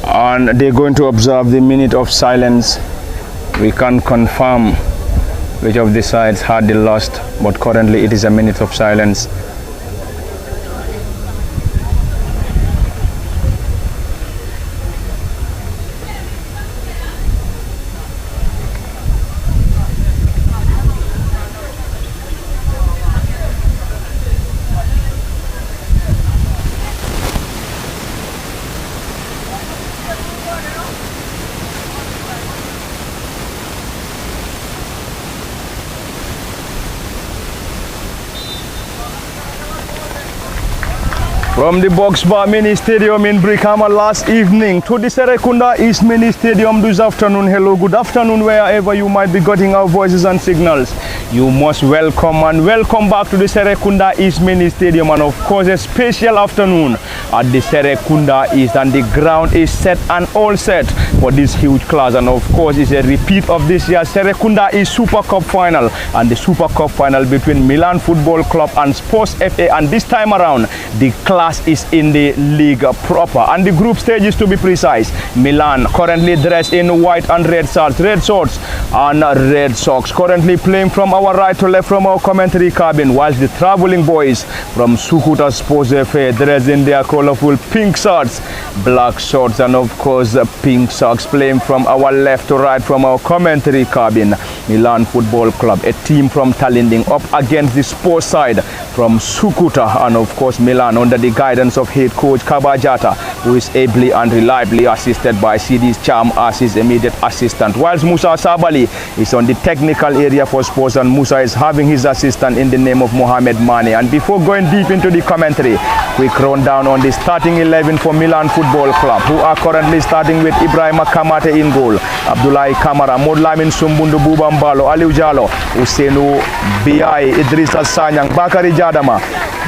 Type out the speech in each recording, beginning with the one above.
And they're going to observe the minute of silence. We can't confirm which of the sides had the lost, but currently it is a minute of silence. From the Box Bar Mini Stadium in Brikama last evening to the Serekunda East Mini Stadium this afternoon. Hello, good afternoon, wherever you might be getting our voices and signals. You most welcome back to the Serekunda East Mini Stadium, and of course a special afternoon at the Serekunda East, and the ground is set and all set for this huge class, and of course it's a repeat of this year's Serekunda East Super Cup final, and the Super Cup final between Milan Football Club and Spurs FA, and this time around the class is in the league proper, and the group stages to be precise. Milan currently dressed in white and red shorts and red socks, currently playing from our right to left from our commentary cabin, whilst the travelling boys from Sukuta Spurs FA dressed in their colorful pink shirts, black shorts, and of course pink socks, playing from our left to right from our commentary cabin. Milan Football Club, a team from Tallinding, up against the Spurs side from Sukuta, and of course Milan under the guidance of head coach Kabajata, who is ably and reliably assisted by CD's Charm as his immediate assistant, whilst Musa Sabali is on the technical area for Spurs, and Musa is having his assistant in the name of Mohamed Mane. And before going deep into the commentary, quick rundown on the starting 11 for Milan Football Club, who are currently starting with Ibrahim Kamate in goal, Abdullahi Kamara, Modlamin Sumbundu Bubambalo, Aliou Jallo, Usenu Biai, Idris Sanyang, Bakari Jadama,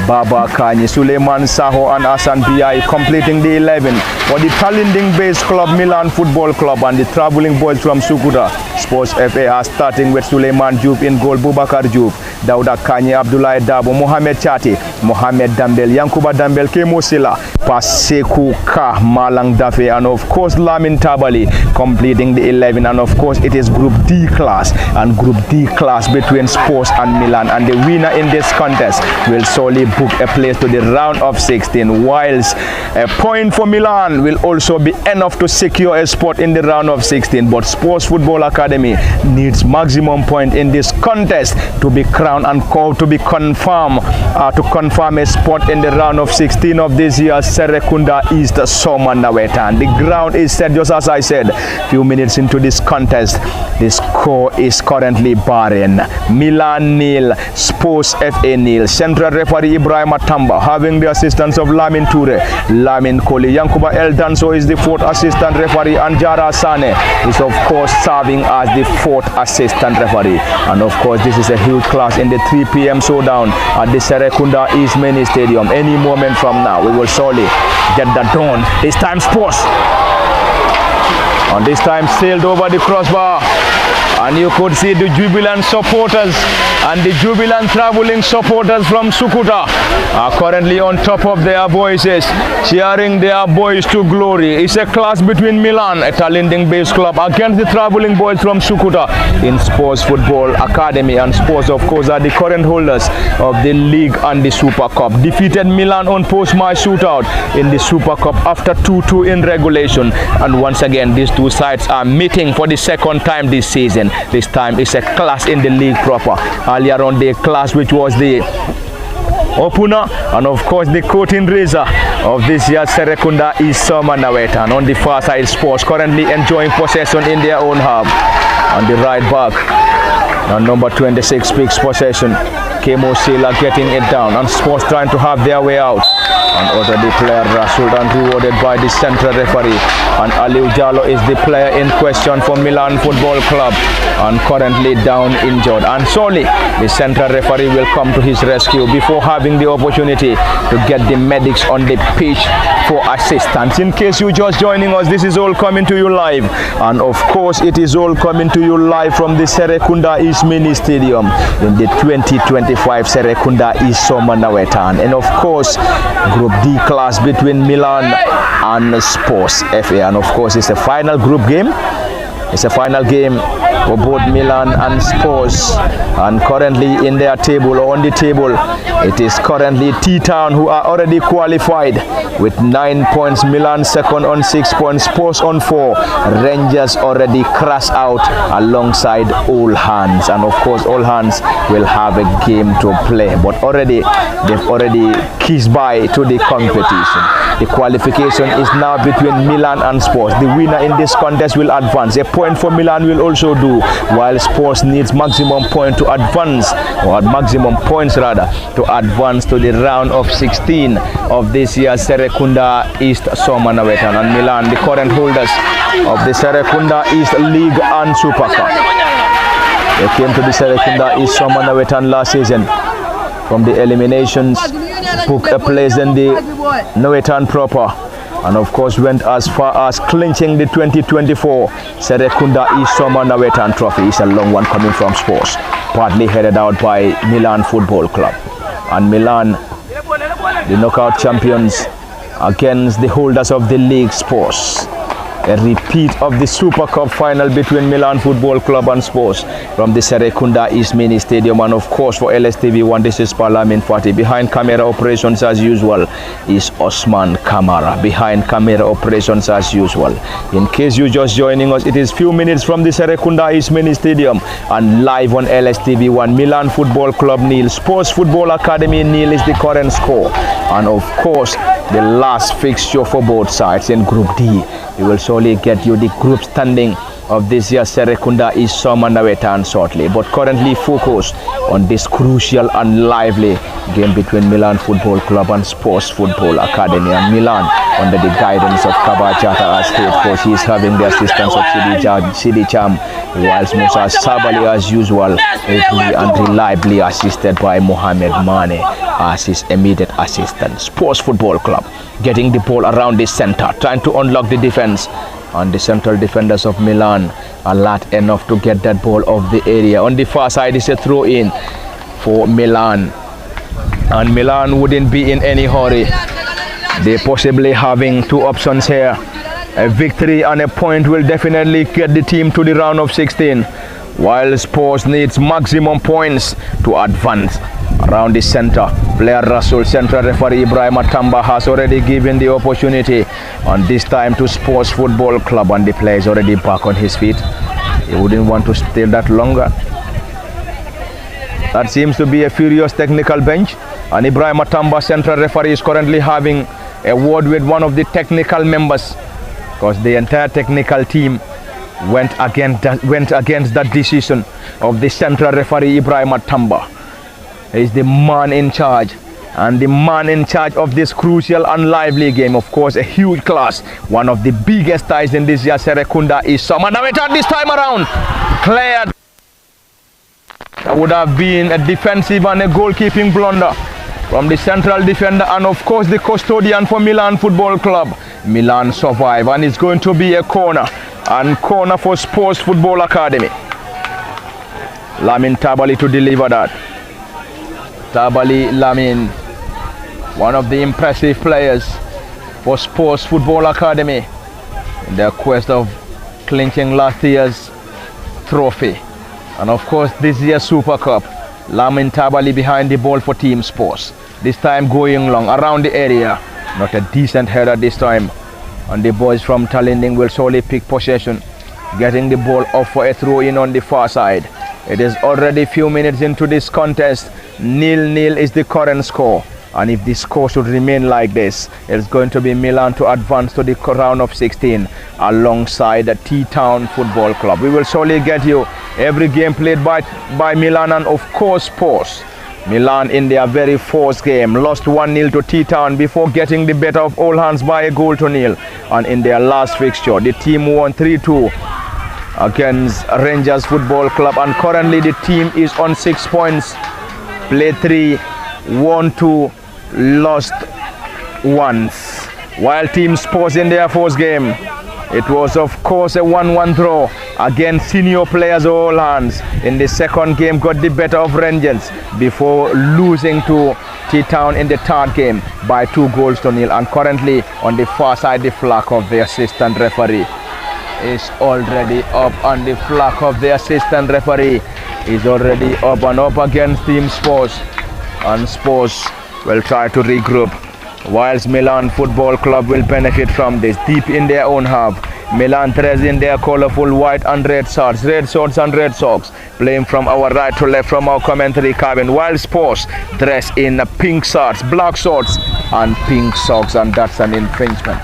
Baba Kanyi, Suleiman Saho, and Hassan Biai completing the 11 for the Tallinding-based club Milan Football Club, and the travelling boys from Sukuta Spurs FA are starting with Suleiman Joub in goal, Bubakar Joub, Dauda Kanyi, Abdullahi Dabo, Mohamed Chati, Mohamed Dambel, Yankuba Dambel, Kemo Sila, Paseku Ka, Malang Dafe, and of course Lamin Tabali completing the 11. And of course it is Group D class, and Group D class between Spurs and Milan, and the winner in this contest will solely book a place to the round of 16, whilst a point for Milan will also be enough to secure a spot in the round of 16. But Spurs Football Academy needs maximum point in this contest to be crowned and called to be confirmed to confirm a spot in the round of 16 of this year's Serekunda East Summer Nawettan. The ground is set, just as I said, few minutes into this contest. The score is currently barren. Milan nil, Spurs FA nil. Central referee Ibrahim Atamba having the assistance of Lamin Toure, Lamin Koli. Yankuba El Danso is the fourth assistant referee, and Jara Sane is of course serving as the fourth assistant referee. And of course this is a huge class in the 3 p.m. showdown at the Serekunda East Mini Stadium. Any moment from now we will surely get that done. This time Spurs, and this time sailed over the crossbar, and you could see the jubilant supporters and the jubilant travelling supporters from Sukuta are currently on top of their voices, cheering their boys to glory. It's a clash between Milan, a Tallinding-based club, against the travelling boys from Sukuta in Spurs Football Academy. And Spurs, of course, are the current holders of the league and the Super Cup. Defeated Milan on post-match shootout in the Super Cup after 2-2 in regulation. And once again, these two sides are meeting for the second time this season. This time it's a clash in the league proper. Earlier on the clash which was the opener, and of course the curtain raiser of this year's Serekunda East Summer Nawettan. On the far side, Spurs currently enjoying possession in their own half. On the right back, and number 26 picks possession. Kemo Sela getting it down, and Spurs trying to have their way out. And already player rustled and rewarded by the central referee. And Aliou Diallo is the player in question for Milan Football Club, and currently down injured. And surely the central referee will come to his rescue before having the opportunity to get the medics on the pitch for assistance. In case you're just joining us, this is all coming to you live, and of course it is all coming to you live from the Serekunda East Mini Stadium in the 2025 Serekunda East Summer Nawettan, and of course Group D class between Milan and Spurs FA. And of course it's a final group game. It's a final game for both Milan and Spurs, and currently in their table, or on the table, it is currently T-Town who are already qualified with 9 points, Milan second on 6 points, Spurs on 4, Rangers already crashed out alongside All Hands, and of course All Hands will have a game to play, but they've already kissed bye to the competition. The qualification is now between Milan and Spurs. The winner in this contest will advance. A point for Milan will also do, while Spurs needs maximum point to advance, or maximum points rather, to advance to the round of 16 of this year's Serekunda East Summer Nawettan. And Milan, the current holders of the Serekunda East League and Super Cup. They came to the Serekunda East Summer Nawettan last season from the eliminations, booked a place in the Nawettan proper, and of course went as far as clinching the 2024 Serekunda East Summer Nawettan Trophy. It's a long one coming from Spurs, partly headed out by Milan Football Club. And Milan, the knockout champions, against the holders of the league, Spurs. A repeat of the Super Cup final between Milan Football Club and Spurs from the Serekunda East Mini Stadium. And of course for LSTV1, this is Parlament Fatih. Behind camera operations as usual is Osman Kamara. Behind camera operations as usual. In case you're just joining us, it is few minutes from the Serekunda East Mini Stadium, and live on LSTV1, Milan Football Club nil, Spurs Football Academy nil is the current score. And of course the last fixture for both sides in Group D. We will surely get you the group standing of this year's Serekunda East Summer Nawettan shortly, but currently focused on this crucial and lively game between Milan Football Club and Spurs Football Academy. And Milan, under the guidance of Kabachata as head coach, he is having the assistance of Sidi Cham, whilst Musa Sabali as usual, ably and reliably assisted by Mohamed Mane as his immediate assistant. Spurs Football Club getting the ball around the center, trying to unlock the defense, and the central defenders of Milan alert enough to get that ball off the area. On the far side is a throw in for Milan, and Milan wouldn't be in any hurry. They possibly having two options here. A victory and a point will definitely get the team to the round of 16, while Spurs needs maximum points to advance. Around the center, player Russell, central referee Ibrahim Atamba has already given the opportunity, and this time to Spurs Football Club, and the player is already back on his feet. He wouldn't want to stay that longer. That seems to be a furious technical bench, and Ibrahim Atamba, central referee, is currently having a word with one of the technical members, because the entire technical team went against that decision of the central referee Ibrahim Atamba. He is the man in charge, and the man in charge of this crucial and lively game. Of course, a huge class, one of the biggest ties in this year's Serekunda East Summer Nawettan this time around. Cleared. That would have been a defensive and a goalkeeping blunder from the central defender, and of course the custodian for Milan Football Club. Milan survive, and it's going to be a corner, and corner for Spurs Football Academy. Lamin Tabali to deliver that. Tabali Lamin, one of the impressive players for Spurs Football Academy in their quest of clinching last year's trophy, and of course this year's Super Cup. Lamin Tabali behind the ball for Team Spurs, this time going long around the area. Not a decent header this time, and the boys from Talinding will solely pick possession, getting the ball off for a throw in on the far side. It is already a few minutes into this contest. 0-0 is the current score, and if the score should remain like this, it's going to be Milan to advance to the round of 16 alongside the T-Town Football Club. We will surely get you every game played by Milan, and of course Spurs Milan in their very first game lost 1-0 to T-Town before getting the better of All Hands by a goal to nil. And in their last fixture, the team won 3-2 against Rangers Football Club, and currently the team is on 6 points. Played 3, won 2, lost once. While Team Spurs in their first game, it was of course a 1-1 draw against senior players of All Hands. In the second game, got the better of Rangers before losing to T-Town in the third game by 2 goals to nil. And currently on the far side, the flag of the assistant referee is already up, and the flag of the assistant referee is already up and up against Team Spurs. And Spurs will try to regroup, whilst Milan Football Club will benefit from this. Deep in their own half, Milan dressed in their colorful white and red shorts and red socks, playing from our right to left from our commentary cabin, while Spurs dressed in pink shorts, black shorts and pink socks, and that's an infringement.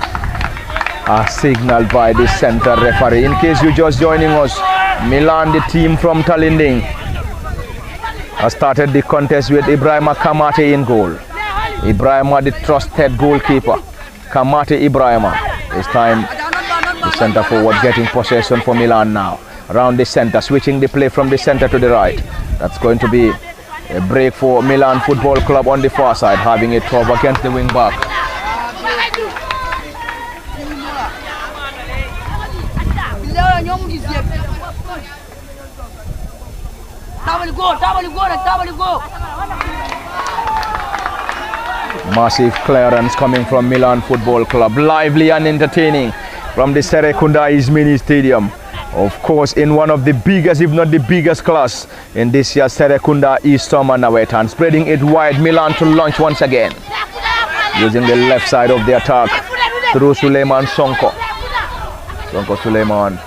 Signaled by the center referee. In case you're just joining us, Milan, the team from Talinding, has started the contest with Ibrahima Kamate in goal. Ibrahima, the trusted goalkeeper. Kamate Ibrahima. This time the centre forward getting possession for Milan now. Around the centre, switching the play from the centre to the right. That's going to be a break for Milan Football Club on the far side, having it tough against the wing back. Massive clearance coming from Milan Football Club, lively and entertaining from the Serekunda Mini Stadium. Of course, in one of the biggest, if not the biggest class in this year's Serekunda East Summer Nawettan. Spreading it wide, Milan to launch once again, using the left side of the attack through Suleiman Sonko. Suleiman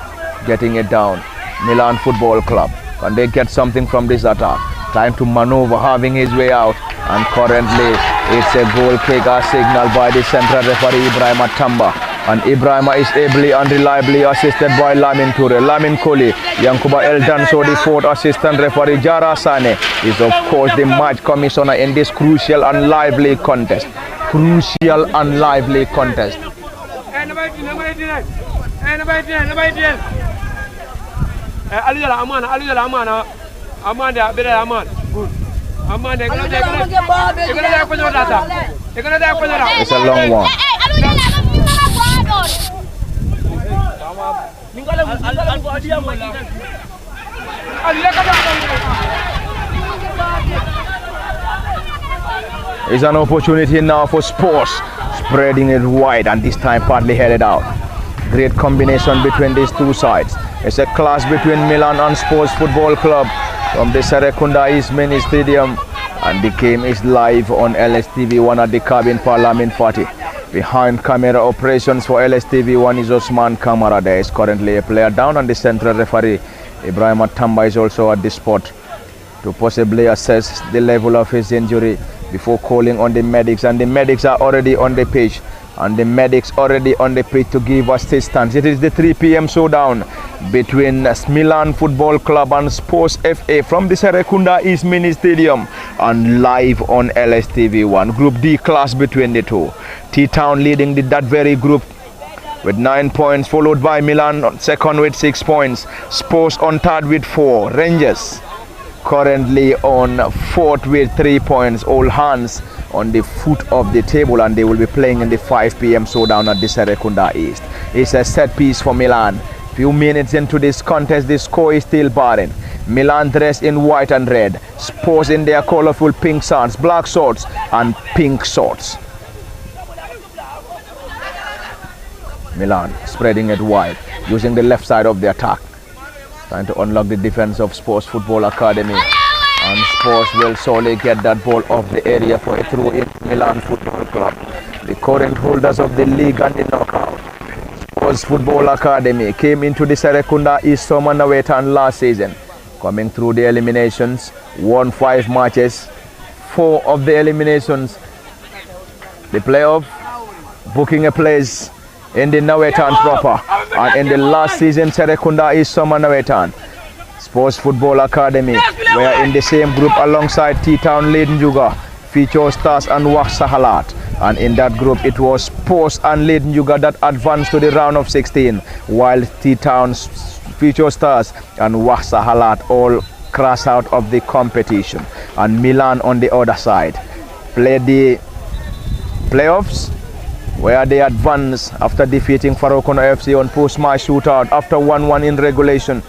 getting it down. Milan Football Club, can they get something from this attack? Time to maneuver, having his way out, and currently it's a goal kick as signaled by the central referee Ibrahima Tamba, and Ibrahima is ably and reliably assisted by Lamin Toure, Lamin Koli, Yankuba Eldan. So the fourth assistant referee Jara Sane is of course the match commissioner in this crucial and lively contest. It's a long one. It's an opportunity now for Spurs, spreading it wide and this time partly headed out. Great combination between these two sides. It's a clash between Milan and Spurs Football Club from the Serekunda Mini Stadium, and the game is live on LSTV1 at the cabin Parliament Party. Behind camera operations for LSTV1 is Osman Kamara. There is currently a player down, and the central referee Ibrahima Tamba is also at the spot to possibly assess the level of his injury before calling on the medics, and the medics are already on the pitch. To give assistance. It is the 3 p.m. showdown between Milan Football Club and Spurs FA from the Serekunda Mini Stadium, and live on LSTV1. Group D clash between the two. T-Town leading that very group with 9 points, followed by Milan on second with 6 points. Spurs on third with 4. Rangers currently on fourth with 3 points. All Hands on the foot of the table, and they will be playing in the 5 p.m. showdown at the Serekunda East. It's a set piece for Milan. Few minutes into this contest, the score is still barren. Milan dressed in white and red, Spurs in their colorful pink shorts, black shorts and pink shorts. Milan spreading it wide, using the left side of the attack, trying to unlock the defense of Spurs Football Academy. And Spurs will surely get that ball off the area for a throw in Milan Football Club, the current holders of the league and the knockout. Spurs Football Academy came into the Serekunda East Summer Nawettan last season, coming through the eliminations, won 5 matches, 4 of the eliminations, the playoff, booking a place in the Nawettan proper, and in the last season Serekunda East Summer Nawettan, Spurs Football Academy, where in the same group alongside T-Town Leiden Juga, Future Stars and Wahsa Halat. And in that group it was Spurs and Leiden Juga that advanced to the round of 16, while T-Town, Future Stars and Wahsa Halat all crossed out of the competition. And Milan on the other side played the playoffs, where they advanced after defeating Farokono FC on post-match shootout after 1-1 in regulation.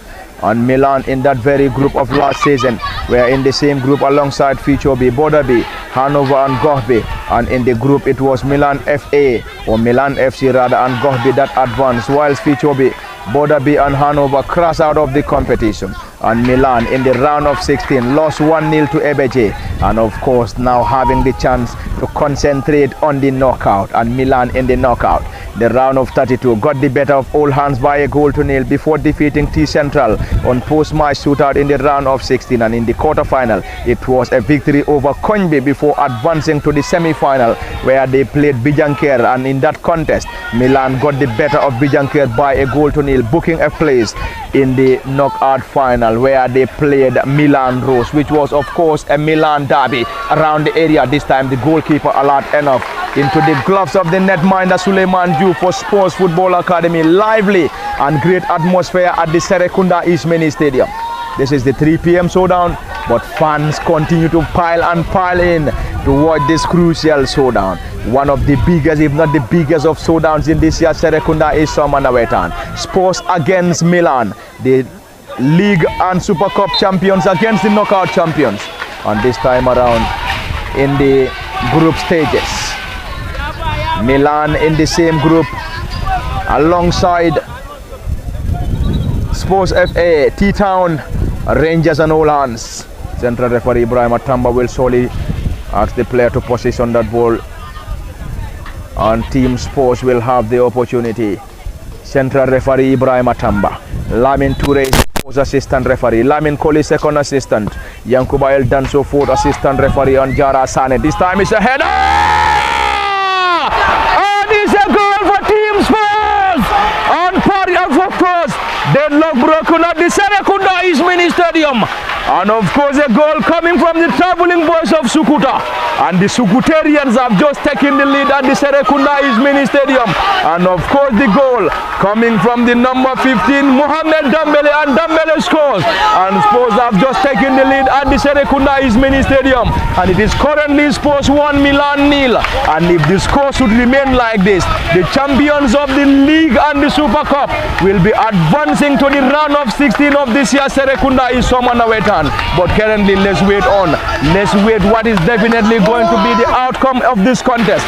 And Milan in that very group of last season, where in the same group alongside Future B, Bodabi, Hanover and Gohbe, and in the group it was Milan FA, or Milan FC rather, and Gohbe that advanced, whilst Future B, Bodabi and Hanover crossed out of the competition. And Milan in the round of 16 lost 1-0 to Ebeje, and of course now having the chance to concentrate on the knockout. And Milan in the knockout, the round of 32, got the better of Old Hands by a 1-0 before defeating T Central on post-match shootout in the round of 16. And in the quarter-final it was a victory over Konbe before advancing to the semi-final, where they played Bijanker, and in that contest Milan got the better of Bijanker by a 0-0, booking a place in the knockout final, where they played Milan Rose, which was of course a Milan derby around the area. This time the goalkeeper allowed enough into the gloves of the netminder Suleiman Ju for Spurs Football Academy. Lively and great atmosphere at the Serekunda East Mini Stadium. This is the 3 p.m. showdown, but fans continue to pile in to watch this crucial showdown. One of the biggest, if not the biggest, of showdowns in this year's Serekunda East Summer Nawettan. Spurs against Milan, the League and Super Cup champions against the knockout champions. And this time around in the group stages, Milan in the same group alongside Spurs FA, T-Town, Rangers and Old Hands. Central referee Ibrahim Atamba will solely ask the player to position that ball, and Team Spurs will have the opportunity. Central referee Ibrahim Atamba. Lamin Toure is assistant referee. Lamin Koli second assistant. Yankuba El Danso fourth assistant referee, and Jara Sane. This time it's a header! And it's a goal for Team Spurs! On par of course, deadlock broken at the Serekunda East Mini Stadium. And of course a goal coming from the travelling boys of Sukuta. And the Sukutarians have just taken the lead at the Serekunda East Mini Stadium. And of course the goal coming from the number 15, Mohamed Dambele, and Dambele scores. And Spurs have just taken the lead at the Serekunda East Mini Stadium. And it is currently Spurs 1, Milan 0. And if the score should remain like this, the champions of the league and the Super Cup will be advancing to the round of 16 of this year's Serekunda East Summer Nawettan. But currently let's wait on. Let's wait what is definitely going to be the outcome of this contest.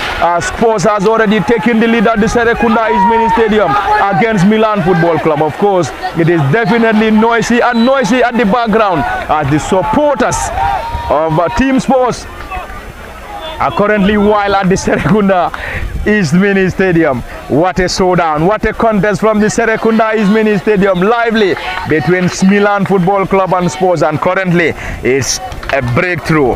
Spurs has already taken the lead at the Serekunda East Mini Stadium against Milan Football Club. Of course, it is definitely noisy at the background as the supporters of Team Spurs are currently wild at the Serekunda East Mini Stadium. What a showdown, what a contest from the Serekunda East Mini Stadium, lively between Milan Football Club and Spurs, and currently it's a breakthrough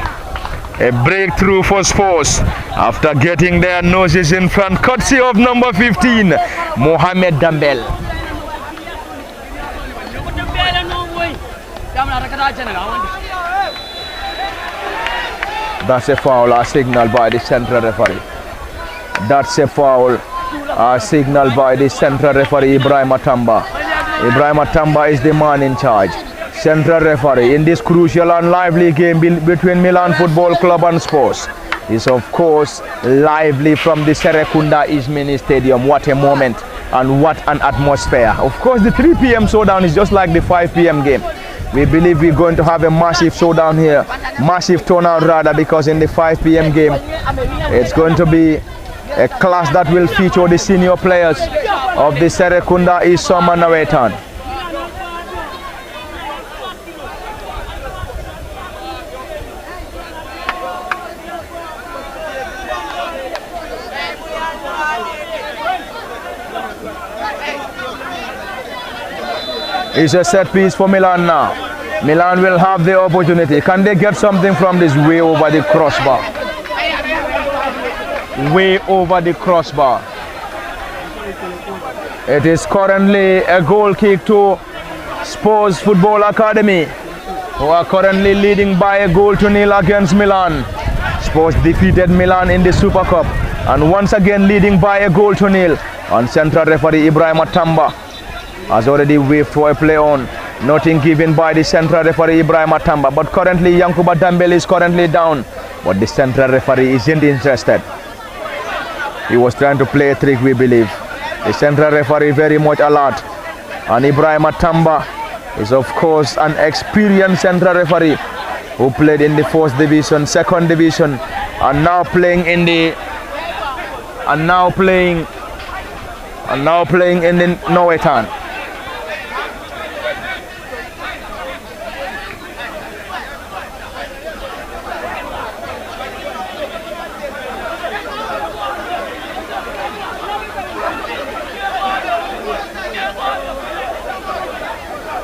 for Spurs after getting their noses in front, courtesy of number 15, Mohamed Dambel. That's a foul, a signal by the central referee. That's a foul, a signal by the central referee Ibrahim Atamba. Ibrahim Atamba is the man in charge. Central referee in this crucial and lively game between Milan Football Club and Spurs is of course lively from the Serekunda East Mini Stadium. What a moment and what an atmosphere. Of course the 3 p.m. showdown is just like the 5 p.m. game. We believe we're going to have a massive showdown here, massive turnout rather, because in the 5 p.m. game it's going to be a class that will feature the senior players of the Serekunda East Summer Nawettan. It's a set piece for Milan now. Milan will have the opportunity. Can they get something from this way over the crossbar? Way over the crossbar. It is currently a goal kick to Spurs Football Academy, who are currently leading by a goal to nil against Milan. Spurs defeated Milan in the Super Cup and once again leading by a goal to nil. And central referee Ibrahim Atamba has already waved for a play on. Nothing given by the central referee Ibrahim Atamba, but currently Yankuba Dembele is currently down. But the central referee isn't interested. He was trying to play a trick, we believe. The central referee very much alert. And Ibrahim Atamba is of course an experienced central referee who played in the 4th division, 2nd division, and now playing in the Nawettan.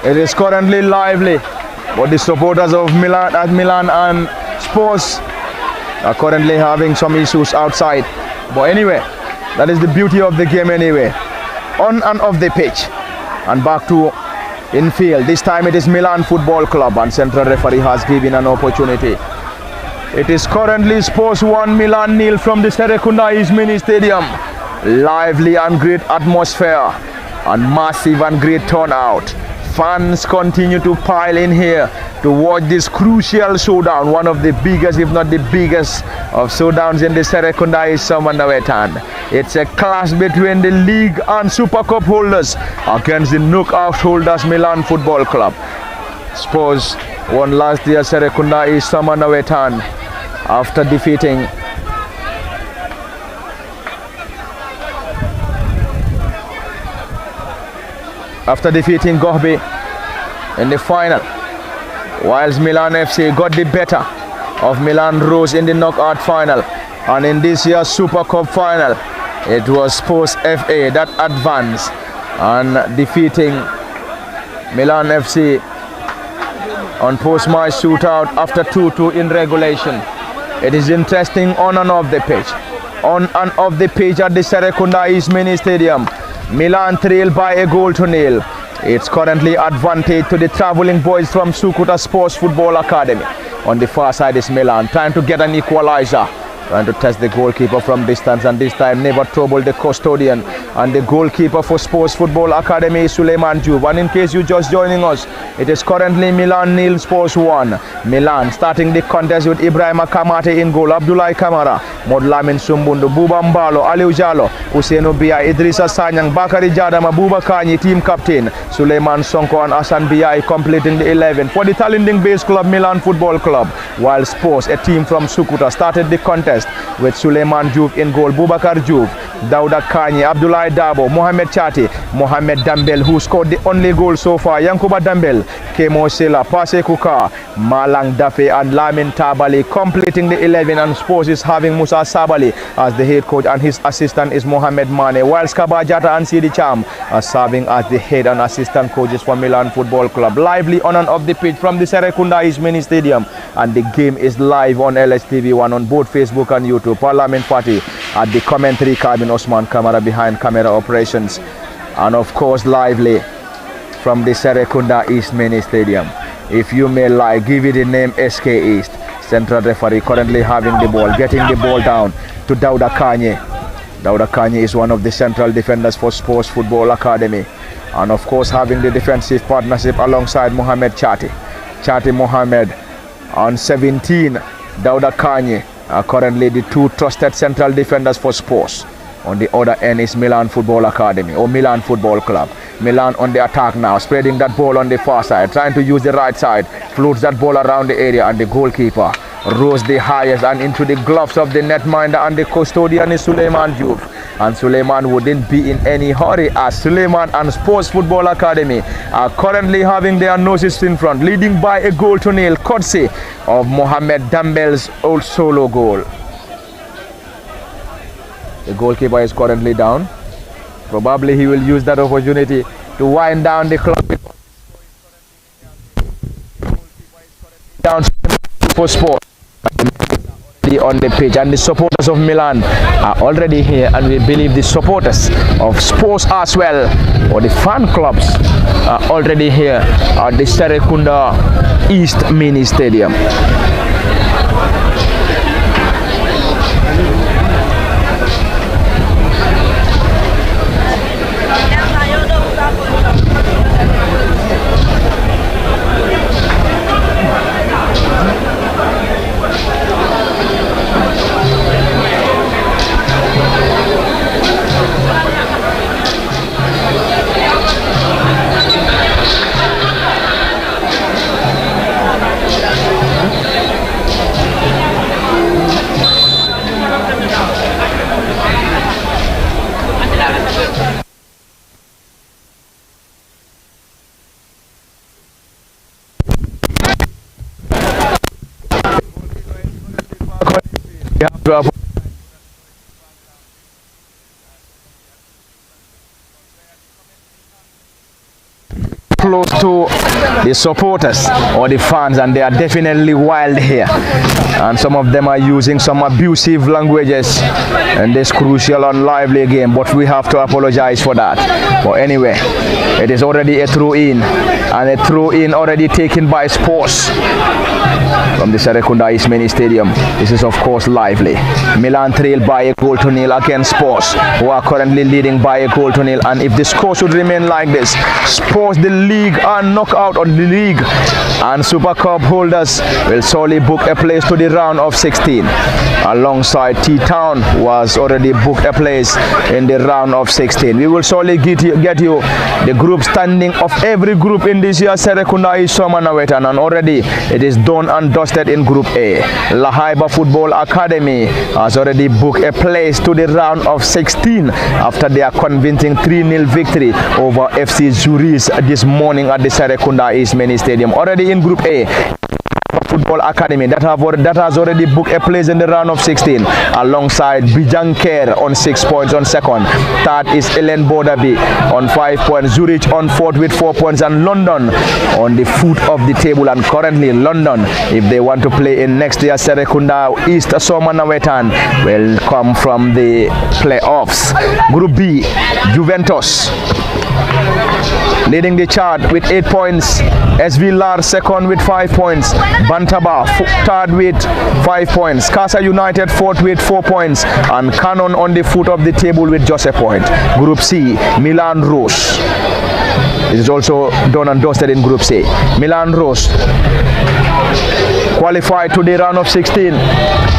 It is currently lively, but the supporters of Milan and Spurs are currently having some issues outside. But anyway, that is the beauty of the game anyway. On and off the pitch and back to infield. This time it is Milan Football Club and central referee has given an opportunity. It is currently Spurs 1, Milan nil from the Serekunda East Mini Stadium. Lively and great atmosphere and massive and great turnout. Fans continue to pile in here to watch this crucial showdown, one of the biggest, if not the biggest, of showdowns in the Serekunda East Nawettan. It's a clash between the league and Super Cup holders against the knockout holders Milan Football Club. Spurs won last year Serekunda East Nawettan after defeating Gohbe in the final, whilst Milan FC got the better of Milan Rose in the knockout final. And in this year's Super Cup final, it was Spurs FA that advanced and defeating Milan FC on post-match shootout after 2-2 in regulation. It is interesting on and off the pitch. On and off the pitch at the Serekunda East Mini Stadium, Milan trail by a goal to nil. It's currently advantage to the travelling boys from Sukuta Sports Football Academy. On the far side is Milan trying to get an equalizer, trying to test the goalkeeper from distance, and this time never troubled the custodian. And the goalkeeper for Sports Football Academy is Suleiman Juve. And in case you're just joining us, it is currently Milan nil, Spurs 1. Milan starting the contest with Ibrahim Kamate in goal, Abdoulaye Kamara, Modlamin Sumbundu, Buba Mbalo, Aliou Jallo, Ousseynou Biaye, Idrissa Sanyang, Bakary Jadama, Buba Kanyi, team captain, Suleiman Sonko and Hassan Biaye completing the 11 for the Talinding based club Milan Football Club. While Spurs, a team from Sukuta, started the contest with Suleiman Juve in goal, Boubacar Juve, Dauda Kanyi, Abdoulaye Dabo, Mohamed Chati, Mohamed Dambel, who scored the only goal so far, Yankuba Dambel, Kemo Sela, Pase Kuka, Malang Dafe and Lamin Tabali completing the 11, and Spurs is having Musa Sabali as the head coach and his assistant is Mohamed Mane, whilst Kabajata and Sidi Cham are serving as the head and assistant coaches for Milan Football Club. Lively on and off the pitch from the Serekunda East Mini Stadium, and the game is live on LSTV1 on both Facebook and YouTube. Parliament Party at the commentary cabin, Osman Kamara behind camera operations, and of course lively from the Serekunda East Mini Stadium. If you may like, give it the name SK East. Central referee currently having the ball, getting the ball down to Dauda Kanye. Dauda Kanye is one of the central defenders for Sports Football Academy, and of course having the defensive partnership alongside Mohamed Chati Mohamed on 17. Dauda Kanye are currently the two trusted central defenders for Spurs. On the other end is Milan Football Academy or Milan Football Club. Milan on the attack now, spreading that ball on the far side, trying to use the right side, floats that ball around the area, and the goalkeeper rose the highest and into the gloves of the netminder, and the custodian is Suleiman Juve. And Suleiman wouldn't be in any hurry, as Suleiman and Sports Football Academy are currently having their noses in front, leading by a goal to nil, courtesy of Mohamed Dambel's old solo goal. The goalkeeper is currently down. Probably he will use that opportunity to wind down the clock. Down for Sport. on the pitch, and the supporters of Milan are already here, and we believe the supporters of Spurs as well, or the fan clubs, are already here at the Serekunda East Mini Stadium. Close to the supporters or the fans, and they are definitely wild here, and some of them are using some abusive languages in this crucial and lively game, but we have to apologize for that. But anyway, it is already a throw-in, and a throw-in already taken by Spurs from the Serekunda East Mini Stadium. This is of course lively. Milan trail by a goal to nil against Spurs, who are currently leading by a goal to nil, and if the score should remain like this, Spurs, the league and knockout on the league and Super Cup holders, will surely book a place to the round of 16, alongside T-Town, who has already booked a place in the round of 16. We will surely get you the group standing of every group in this year's Serekunda East Summer Nawettan, and already it is done and dusted in Group A. Lahaiba Football Academy has already booked a place to the round of 16 after their convincing 3-0 victory over FC Zurich this morning at the Serekunda East Mini Stadium. Already in Group A, Football Academy that has already booked a place in the round of 16, alongside Bijanker on 6 points on second. Third is Ellen Bodabi on 5 points, Zurich on fourth with 4 points, and London on the foot of the table. And currently London, if they want to play in next year's Serekunda East Summer Nawettan, will come from the playoffs. Group B, Juventus leading the chart with 8 points, SV Lar second with 5 points, Bantaba third with 5 points, Casa United fourth with 4 points, and Cannon on the foot of the table with just a point. Group C, Milan Rose. It is also done and dusted in Group C. Milan Rose qualified to the round of 16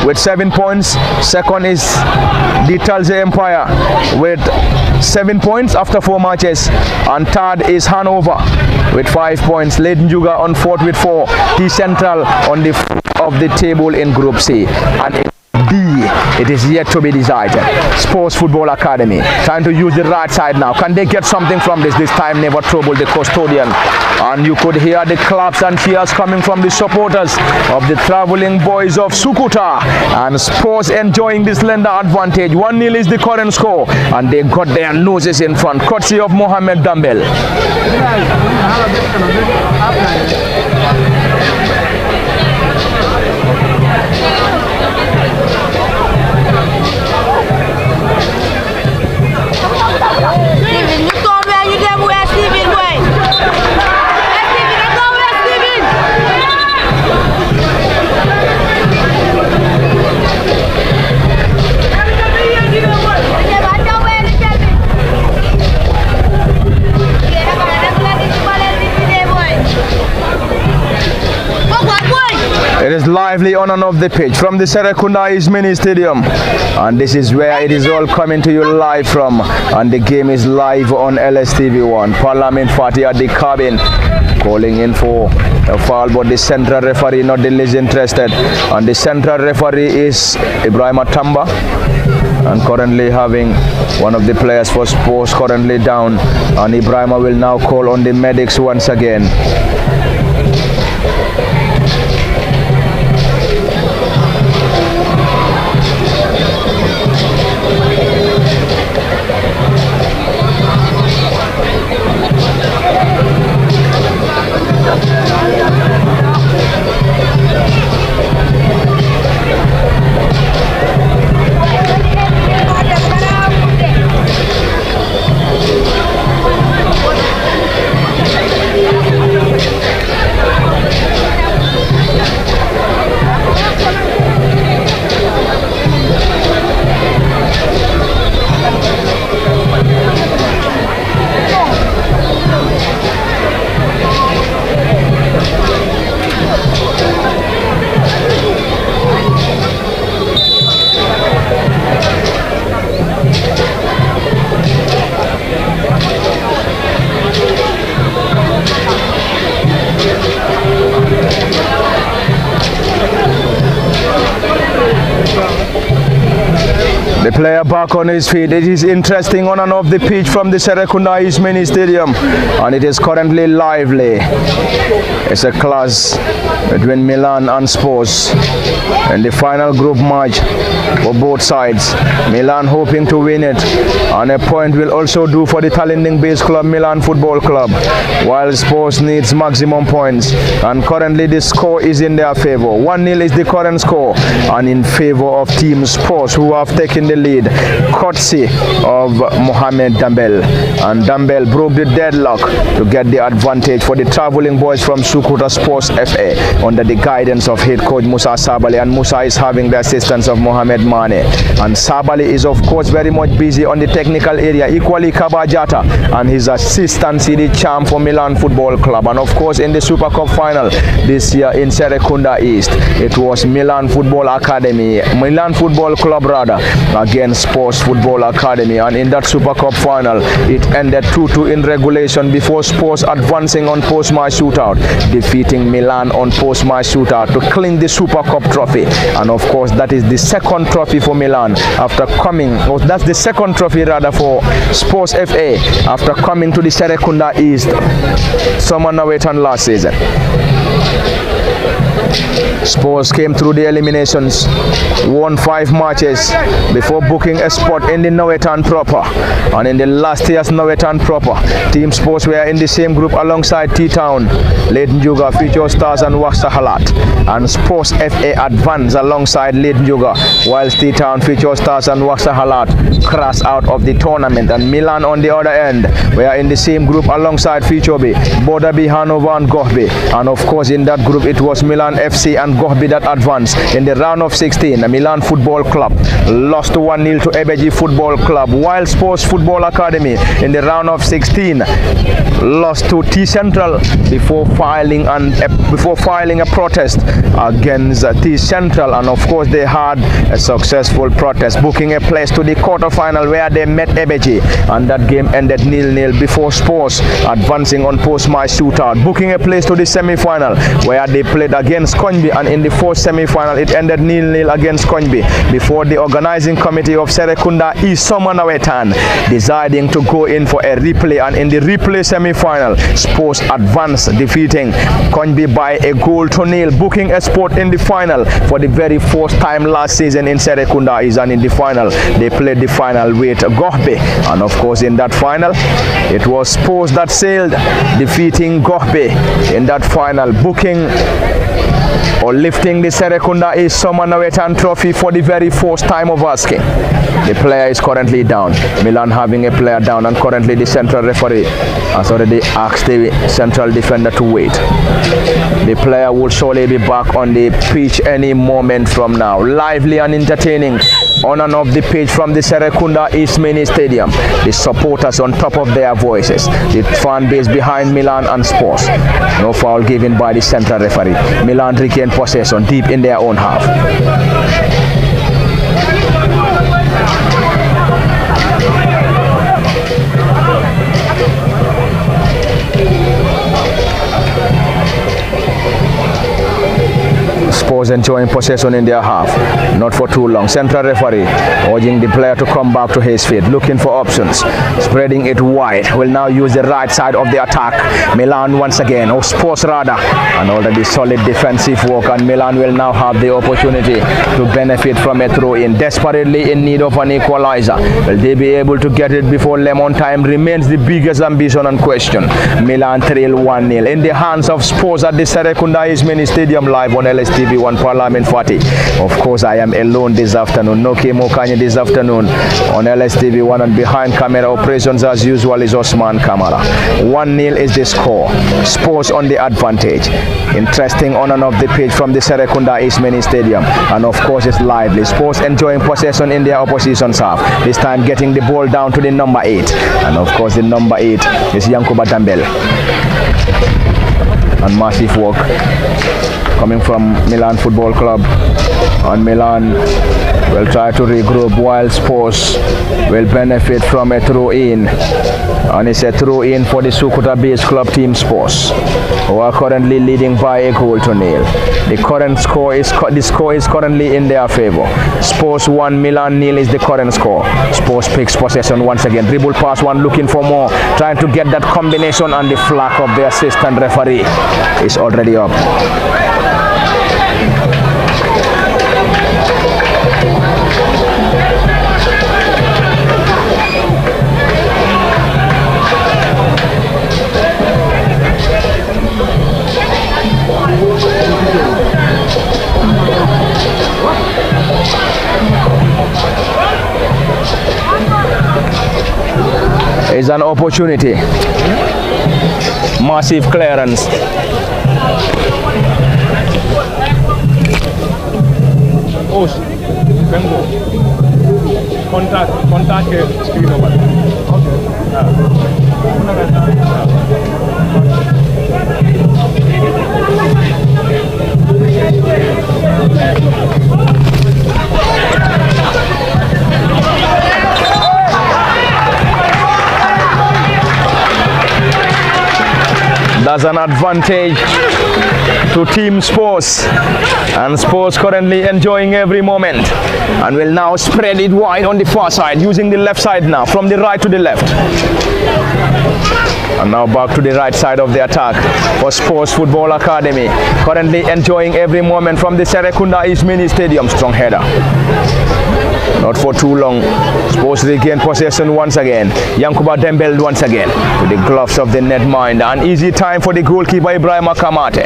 with 7 points. Second is the Talze Empire with 7 points after 4 matches, and third is Hanover with 5 points. Leiden Juga on fourth with 4. T Central on the foot of the table in Group C. And in B, it is yet to be decided. Spurs Football Academy trying to use the right side now. Can they get something from this? This time never trouble the custodian, and you could hear the claps and cheers coming from the supporters of the traveling boys of Sukuta, and Spurs enjoying this lender advantage. 1-0 is the current score, and they got their noses in front, courtesy of Mohamed Dambel. It is lively on and off the pitch from the Serekunda East Mini Stadium, and this is where it is all coming to you live from, and the game is live on LSTV1. Parliament Fatih at the cabin calling in for a foul, but the central referee not the least interested, and the central referee is Ibrahim Atamba, and currently having one of the players for Spurs currently down, and Ibrahima will now call on the medics once again. The player back on his feet. It is interesting on and off the pitch from the Serekunda East Mini Stadium, and it is currently lively. It's a clash between Milan and Spurs in the final group match for both sides. Milan hoping to win it, and a point will also do for the Tallinding-based club Milan Football Club, while Spurs needs maximum points, and currently the score is in their favor. 1-0 is the current score, and in favor of Team Spurs, who have taken the lead courtesy of Mohamed Dambel, and Dambel broke the deadlock to get the advantage for the travelling boys from Sukuta Sports FA under the guidance of head coach Musa Sabali, and Musa is having the assistance of Mohamed Mane, and Sabali is of course very much busy on the technical area, equally Kabajata and his assistant CD Charm for Milan Football Club. And of course in the Super Cup final this year in Serekunda East, it was Milan Football Club against Spurs Football Academy, and in that Super Cup final it ended 2-2 in regulation before Spurs advancing on post-match shootout, defeating Milan on post-match shootout to clean the Super Cup trophy. And of course that is the second trophy for Milan after coming, or that's the second trophy rather for Spurs FA after coming to the Serekunda East summer Nawettan last season. Spurs came through the eliminations, won 5 matches before booking a spot in the Nawettan proper. And in the last year's Nawettan proper, Team Spurs were in the same group alongside T-Town, Leighton Juga, Future Stars and Waksa Halat. And Spurs FA advanced alongside Leighton Juga, whilst T-Town, Future Stars and Waksa Halat crashed out of the tournament. And Milan on the other end were in the same group alongside Future B, Bodabi, Hanover and Gohbe. And of course in that group it was Milan FC and Gohbe that advanced. In the round of 16, the Milan Football Club lost 1-0 to Ebeji Football Club, while Sports Football Academy in the round of 16 lost to T Central before filing a protest against T Central. And of course they had a successful protest, booking a place to the quarter-final where they met Ebeji, and that game ended 0-0 before Spurs advancing on post-match shootout, booking a place to the semi-final where they played against Konbi, and in the fourth semi-final it ended 0-0 against Konbi before the organizing committee of Serekunda East Summer Nawettan deciding to go in for a replay. And in the replay semi-final, Spurs advanced, defeating Konbi by a goal to 0, booking a spot in the final for the very first time last season in Serekunda East. And in the final they played the final with Gohbe, and of course in that final it was Spurs that sailed, defeating Gohbe in that final, booking or lifting the Serekunda East Summer Nawettan trophy for the very first time of asking. The player is currently down, Milan having a player down, and currently the central referee has already asked the central defender to wait. The player will surely be back on the pitch any moment from now. Lively and entertaining on and off the pitch from the Serekunda East Mini Stadium. The supporters on top of their voices, the fan base behind Milan and Spurs. No foul given by the central referee. Milan regain possession deep in their own half. Spurs enjoying possession in their half, not for too long. Central referee urging the player to come back to his feet, looking for options, spreading it wide. Will now use the right side of the attack. Milan once again, or Spurs rather, and already solid defensive work, and Milan will now have the opportunity to benefit from a throw-in. Desperately in need of an equalizer. Will they be able to get it before lemon time? Remains the biggest ambition and question. Milan trail 1-0 in the hands of Spurs at the Serekunda East Mini Stadium, live on LSTV 1 Parliament 40. Of course I am alone this afternoon, no Kemo Kanye this afternoon on LSTV 1, and behind camera operations as usual is Osman Kamara. 1-0 is the score, Spurs on the advantage. Interesting on and off the pitch from the Serekunda East Mini Stadium, and of course it's lively. Spurs enjoying possession in their opposition's half, this time getting the ball down to the number 8, and of course the number 8 is Yankuba Dambel. And massive work coming from Milan Football Club, and Milan will try to regroup while Spurs will benefit from a throw-in. And it's a throw-in for the Sukuta-based club Team Spurs, who are currently leading by a goal to nil. The score is currently in their favor. Spurs 1, Milan nil is the current score. Spurs picks possession once again. Dribble pass one, looking for more, trying to get that combination, and the flag of the assistant referee is already up. Is an opportunity. Massive clearance. Oh, Bengo. Contact screen over. That's an advantage to Team Spurs, and Spurs currently enjoying every moment, and will now spread it wide on the far side, using the left side now, from the right to the left. And now back to the right side of the attack for Spurs Football Academy, currently enjoying every moment from the Serekunda East Mini Stadium. Strong header. Not for too long. Spurs regain possession once again. Yankuba Dembele once again with the gloves of the netminder. An easy time for the goalkeeper Ibrahim Kamate.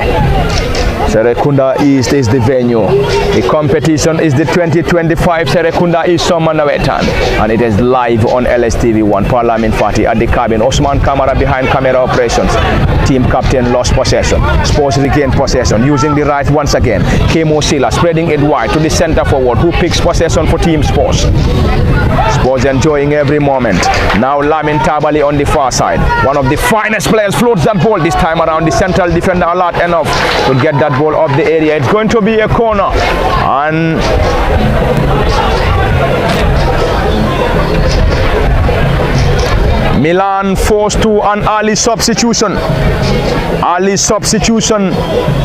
Serekunda East is the venue. The competition is the 2025 Serekunda East Summer Nawettan, and it is live on LSTV1. Parliament Fati at the cabin. Osman Kamara behind camera operations. Team captain lost possession. Spurs regain possession using the right once again. Kemo Sila spreading it wide to the center forward, who picks possession for Team Spurs. Spurs enjoying every moment. Now Lamin Tabali on the far side. One of the finest players floats that ball this time around. The central defender alert enough to get that ball off the area. It's going to be a corner, and Milan forced to an early substitution. Early substitution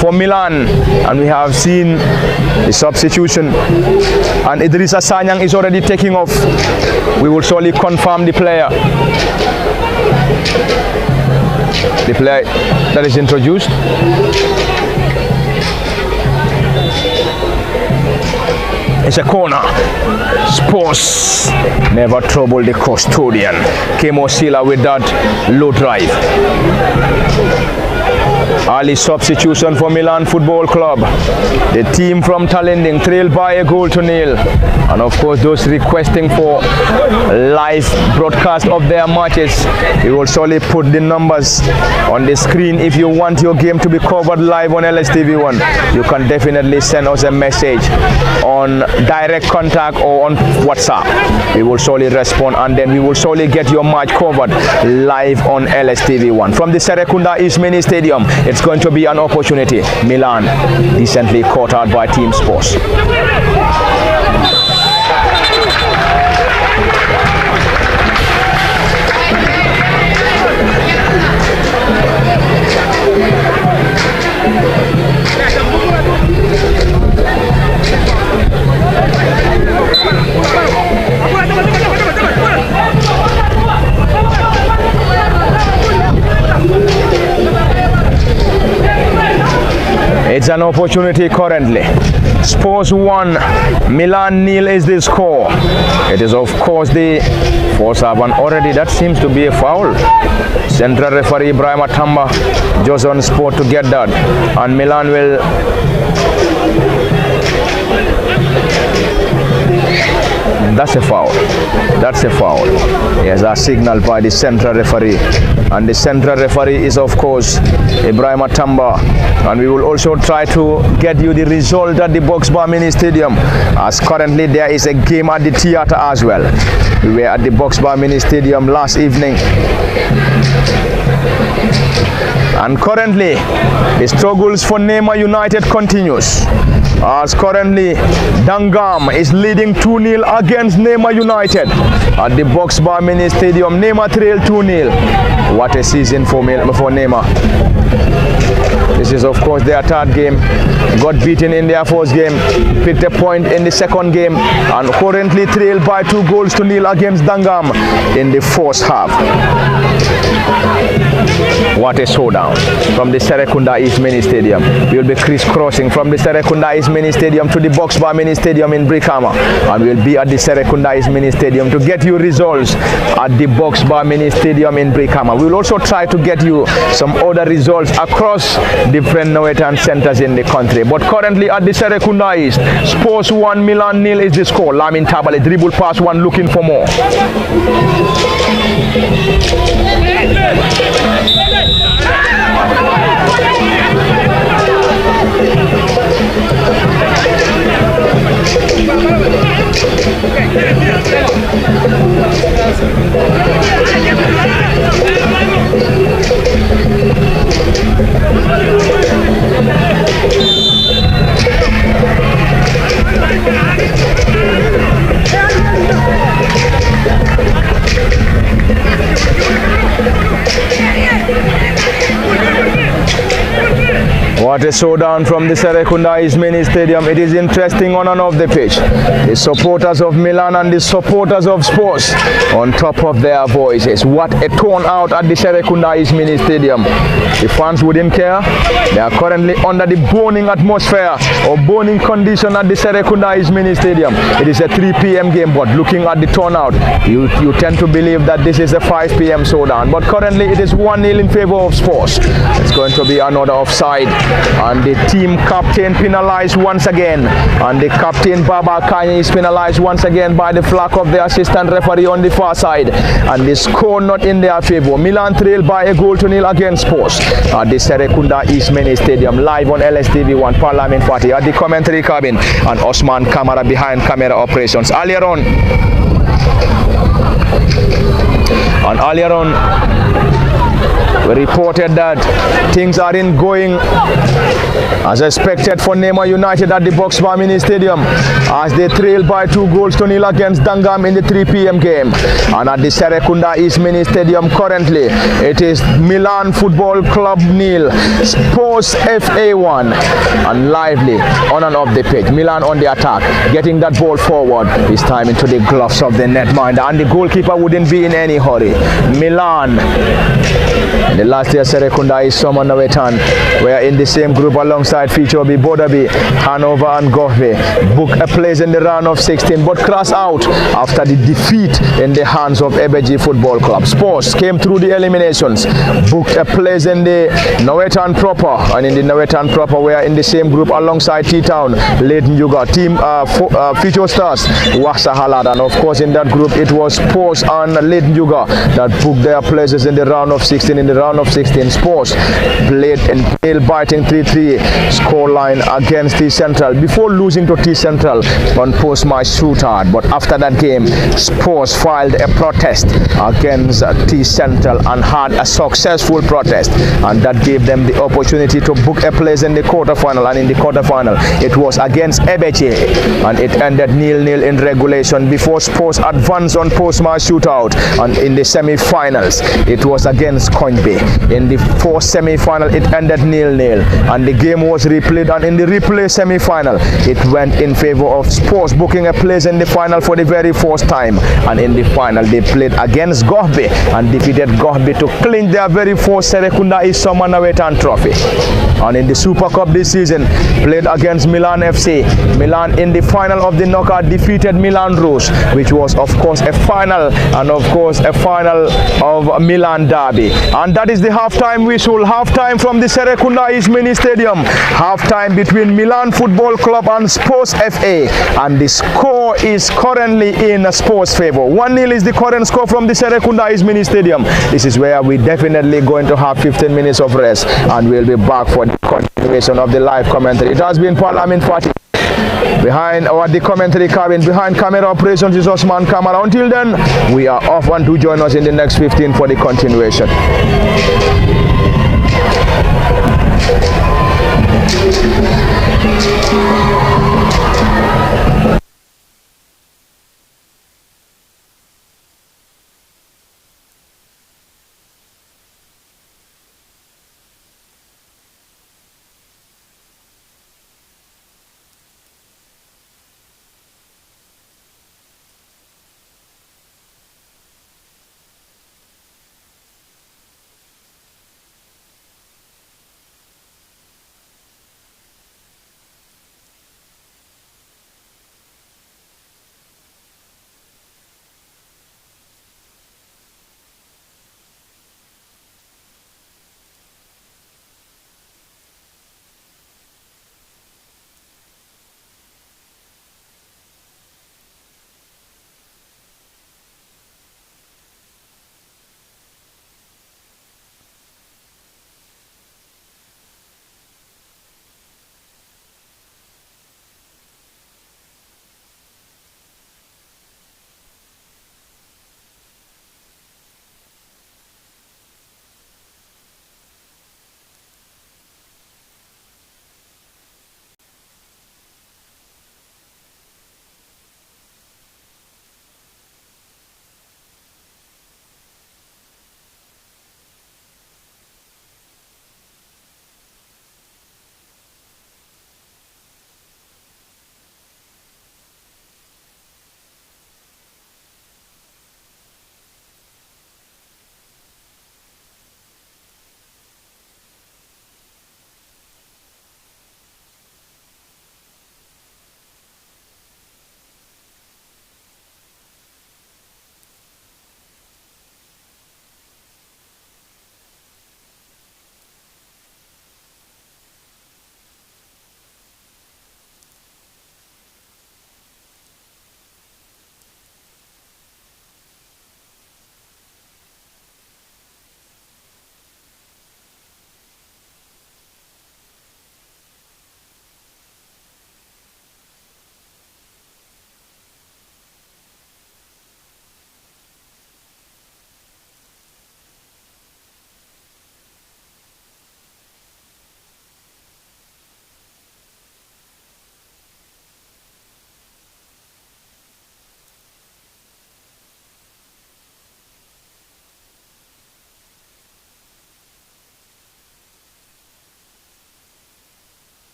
for Milan, and we have seen the substitution, and Idrissa Sanyang is already taking off. We will surely confirm the player that is introduced. It's a corner. Spurs never trouble the custodian. Kemo Sila with that low drive. Early substitution for Milan Football Club. The team from Talending trailed by a goal to nil. And of course, those requesting for live broadcast of their matches, we will surely put the numbers on the screen. If you want your game to be covered live on LSTV1, you can definitely send us a message on direct contact or on WhatsApp. We will surely respond, and then we will surely get your match covered live on LSTV1. From the Serekunda East Mini Stadium, it's going to be an opportunity. Milan decently caught out by Team Spurs. It's an opportunity currently. Spurs 1, Milan nil is the score. It is of course the force of one already. That seems to be a foul. Central referee Ibrahim Atamba just on spot to get that, and Milan will that's a foul. That's a foul. Yes, a signal by the central referee, and the central referee is of course Ibrahim Atamba. And we will also try to get you the result at the Boxbar Mini Stadium, as currently there is a game at the theatre as well. We were at the Boxbar Mini Stadium last evening, and currently the struggles for Neymar United continues. as currently Dangam is leading 2-0 against Nema United at the Box Bar Mini Stadium. Nema trail 2-0. What a season for Nema. This is of course their third game. Got beaten in their first game, picked a point in the second game, and currently trailed by 2-0 against Dangam in the first half. What a showdown from the Serekunda East Mini Stadium. We will be crisscrossing from the Serekunda East Mini Stadium to the Box Bar Mini Stadium in Brikama, and we will be at the Serekunda East Mini Stadium to get you results at the Box Bar Mini Stadium in Brikama. We will also try to get you some other results across different Nawettan centers in the country. But currently at the Serekunda East, Spurs 1, Milan 0 is the score. Lamin Tabale dribble pass one, looking for more. What a showdown from the Serekunda East Mini Stadium. It is interesting on and off the pitch. The supporters of Milan and the supporters of Spurs on top of their voices. What a turnout at the Serekunda East Mini Stadium. The fans wouldn't care. They are currently under the burning atmosphere or burning condition at the Serekunda East Mini Stadium. It is a 3 p.m. game, but looking at the turnout, you tend to believe that this is a 5 p.m. showdown. But currently it is 1-0 in favor of Spurs. It's going to be another offside. And the team captain penalized once again, and the captain Baba Kanye is penalized once again by the flag of the assistant referee on the far side, and the score not in their favor. Milan trail by 1-0 against Spurs at the Serekunda East Mini Stadium, live on LSTV1 Parliament Party at the commentary cabin, and Osman Kamara behind camera operations. Earlier on we reported that things aren't going as expected for Nema United at the Box Bar Mini Stadium as they trail by 2-0 against Dangam in the 3 p.m. game. And at the Serekunda East Mini Stadium currently, it is Milan Football Club 0, Spurs FA 1, and lively on and off the pitch. Milan on the attack, getting that ball forward, this time into the gloves of the netminder, and the goalkeeper wouldn't be in any hurry. Milan. In the last year, Serekunda is Soma Nawettan were in the same group alongside Fichobi, Bodabi, Hanover and Gohbe. Book a place in the round of 16 but crash out after the defeat in the hands of Ebeji Football Club. Spurs came through the eliminations, booked a place in the Nawettan proper, and in the Nawettan proper we are in the same group alongside T-Town, Leighton Yuga, Team Ficho Stars, Wasa Halad, and of course in that group it was Spurs and Leighton Yuga that booked their places in the round of 16. In the round of 16, Spurs played in nail-biting 3-3 scoreline against T Central before losing to T Central on post-match shootout. But after that game, Spurs filed a protest against T Central and had a successful protest, and that gave them the opportunity to book a place in the quarterfinal. And in the quarterfinal, it was against Ebeche, and it ended 0-0 in regulation before Spurs advanced on post-match shootout. And in the semi-finals, it was against Coinbay. In the fourth semi-final, it ended 0-0, and the game was replayed, and in the replay semi-final, it went in favor of Spurs, booking a place in the final for the very first time. And in the final, they played against Gohbe and defeated Gohbe to clinch their very first Serekunda East Summer Nawettan trophy. And in the Super Cup this season, played against Milan FC. Milan in the final of the knockout defeated Milan Rose, which was of course a final, and of course a final of Milan Derby. And that is the halftime whistle. Halftime from the Serekunda East Mini Stadium. Halftime between Milan Football Club and Spurs FA. And the score is currently in Spurs' favor. 1-0 is the current score from the Serekunda East Mini Stadium. This is where we definitely going to have 15 minutes of rest, and we'll be back for the continuation of the live commentary. It has been Parliament Party. Behind the commentary cabin, behind camera operations is Osman Kamara. Until then, we are off, and do join us in the next 15 for the continuation.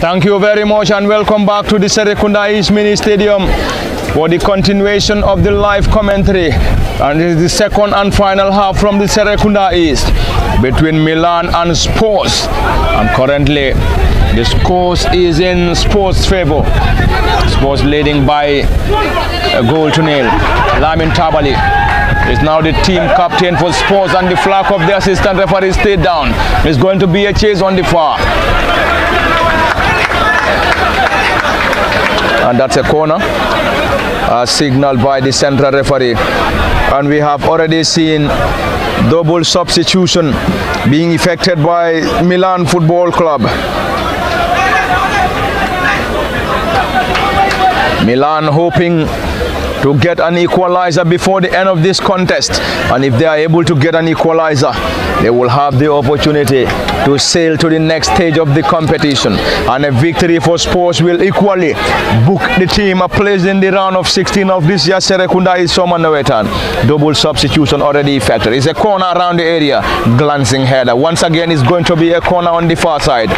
Thank you very much and welcome back to the Serekunda East Mini Stadium for the continuation of the live commentary. And this is the second and final half from the Serekunda East between Milan and Spurs. And currently the score is in Spurs' favor. Spurs leading by a goal to nil. Lamin Tabali is now the team captain for Spurs and the flag of the assistant referee stayed down. It's going to be a chase on the far. And that's a corner signaled by the central referee. And we have already seen double substitution being effected by Milan Football Club. Milan hoping to get an equalizer before the end of this contest, and if they are able to get an equalizer, they will have the opportunity to sail to the next stage of the competition, and a victory for Spurs will equally book the team a place in the round of 16 of this year's Serekunda East Summer Nawettan. Double substitution already effected. It's a corner around the area, glancing header. Once again, it's going to be a corner on the far side.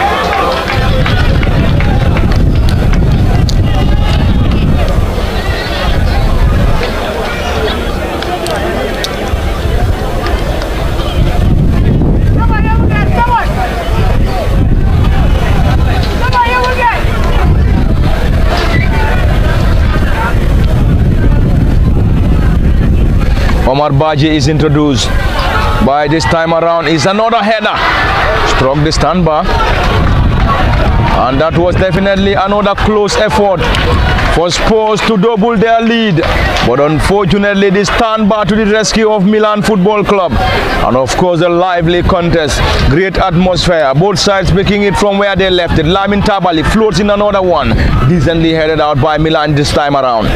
Omar Baji is introduced. By this time around is another header. Struck the standbar. And that was definitely another close effort for Spurs to double their lead. But unfortunately, the standbar to the rescue of Milan Football Club. And of course, a lively contest. Great atmosphere. Both sides picking it from where they left it. Lamin Tabali floats in another one. Decently headed out by Milan this time around.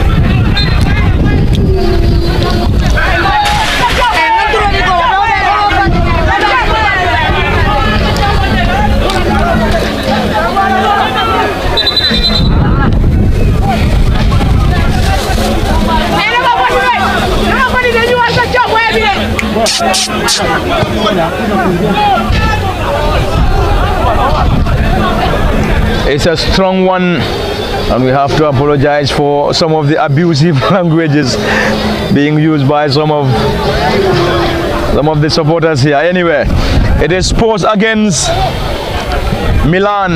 It's a strong one, and we have to apologize for some of the abusive languages being used by some of the supporters here. Anyway, it is Spurs against Milan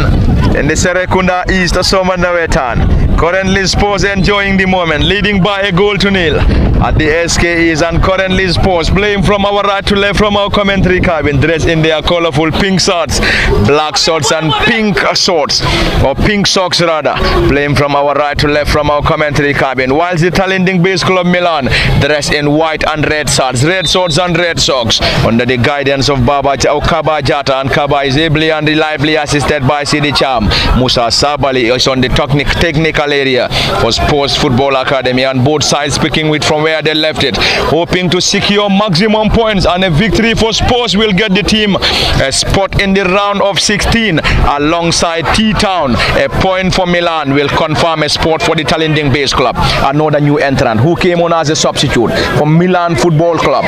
in the Serekunda East Summer Nawettan. Currently Spurs enjoying the moment, leading by a goal to nil at the SKEs, and currently Spurs playing from our right to left from our commentary cabin, dressed in their colorful pink shorts, black shorts and pink shorts, or pink socks rather, playing from our right to left from our commentary cabin, whilst the talenting base club Milan dressed in white and red shorts and red socks, under the guidance of Kaba Jata, and Kaba is ably and reliably assisted by Sidi Cham. Musa Sabali is on the technical area for Spurs Football Academy, and both sides picking with from where they left it, hoping to secure maximum points, and a victory for Spurs will get the team a spot in the round of 16 alongside T-Town. A point for Milan will confirm a spot for the talenting base club. Another new entrant who came on as a substitute for Milan Football Club,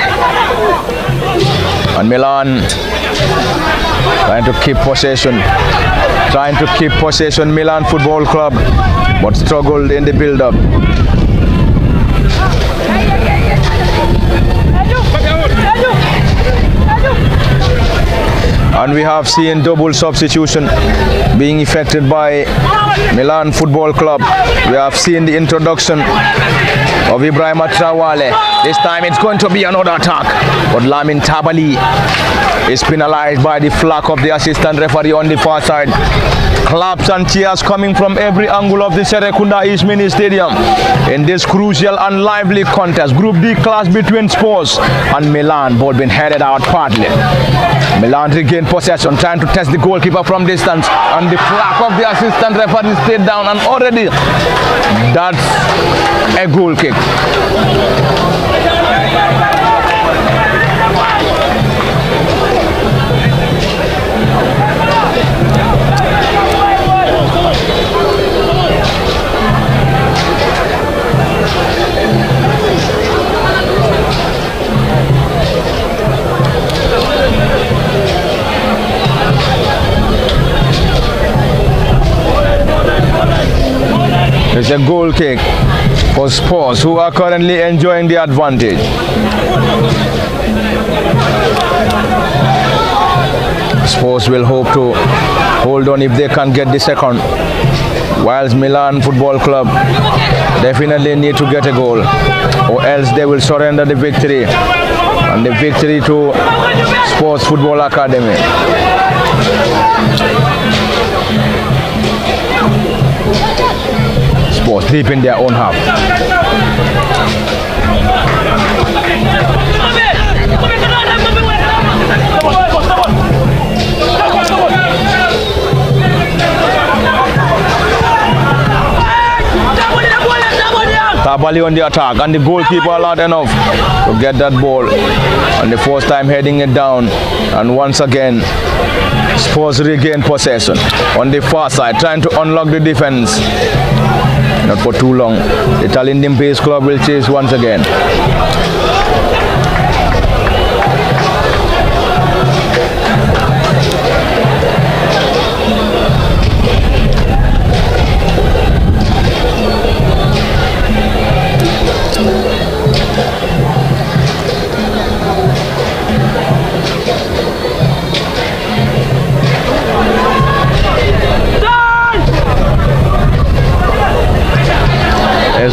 and Milan trying to keep possession, Milan Football Club, but struggled in the build-up. And we have seen double substitution being effected by Milan Football Club. We have seen the introduction of Ibrahim Traore. This time it's going to be another attack, but Lamin Tabali is penalized by the flag of the assistant referee on the far side. Claps and cheers coming from every angle of the Serekunda East Mini Stadium in this crucial and lively contest. Group D clash between Spurs and Milan, both been headed out partly. Milan regained possession, trying to test the goalkeeper from distance, and the flag of the assistant referee stayed down, and already that's a goal kick. It's a goal kick for Spurs, who are currently enjoying the advantage. Spurs will hope to hold on if they can get the second, whilst Milan Football Club definitely need to get a goal, or else they will surrender the victory, and the victory to Spurs Football Academy. Spurs deep in their own half. Tabali on the attack, and the goalkeeper allowed enough to get that ball, and the first time heading it down, and once again Spurs regain possession on the far side, trying to unlock the defense. Not for too long. The Italian base club will chase once again.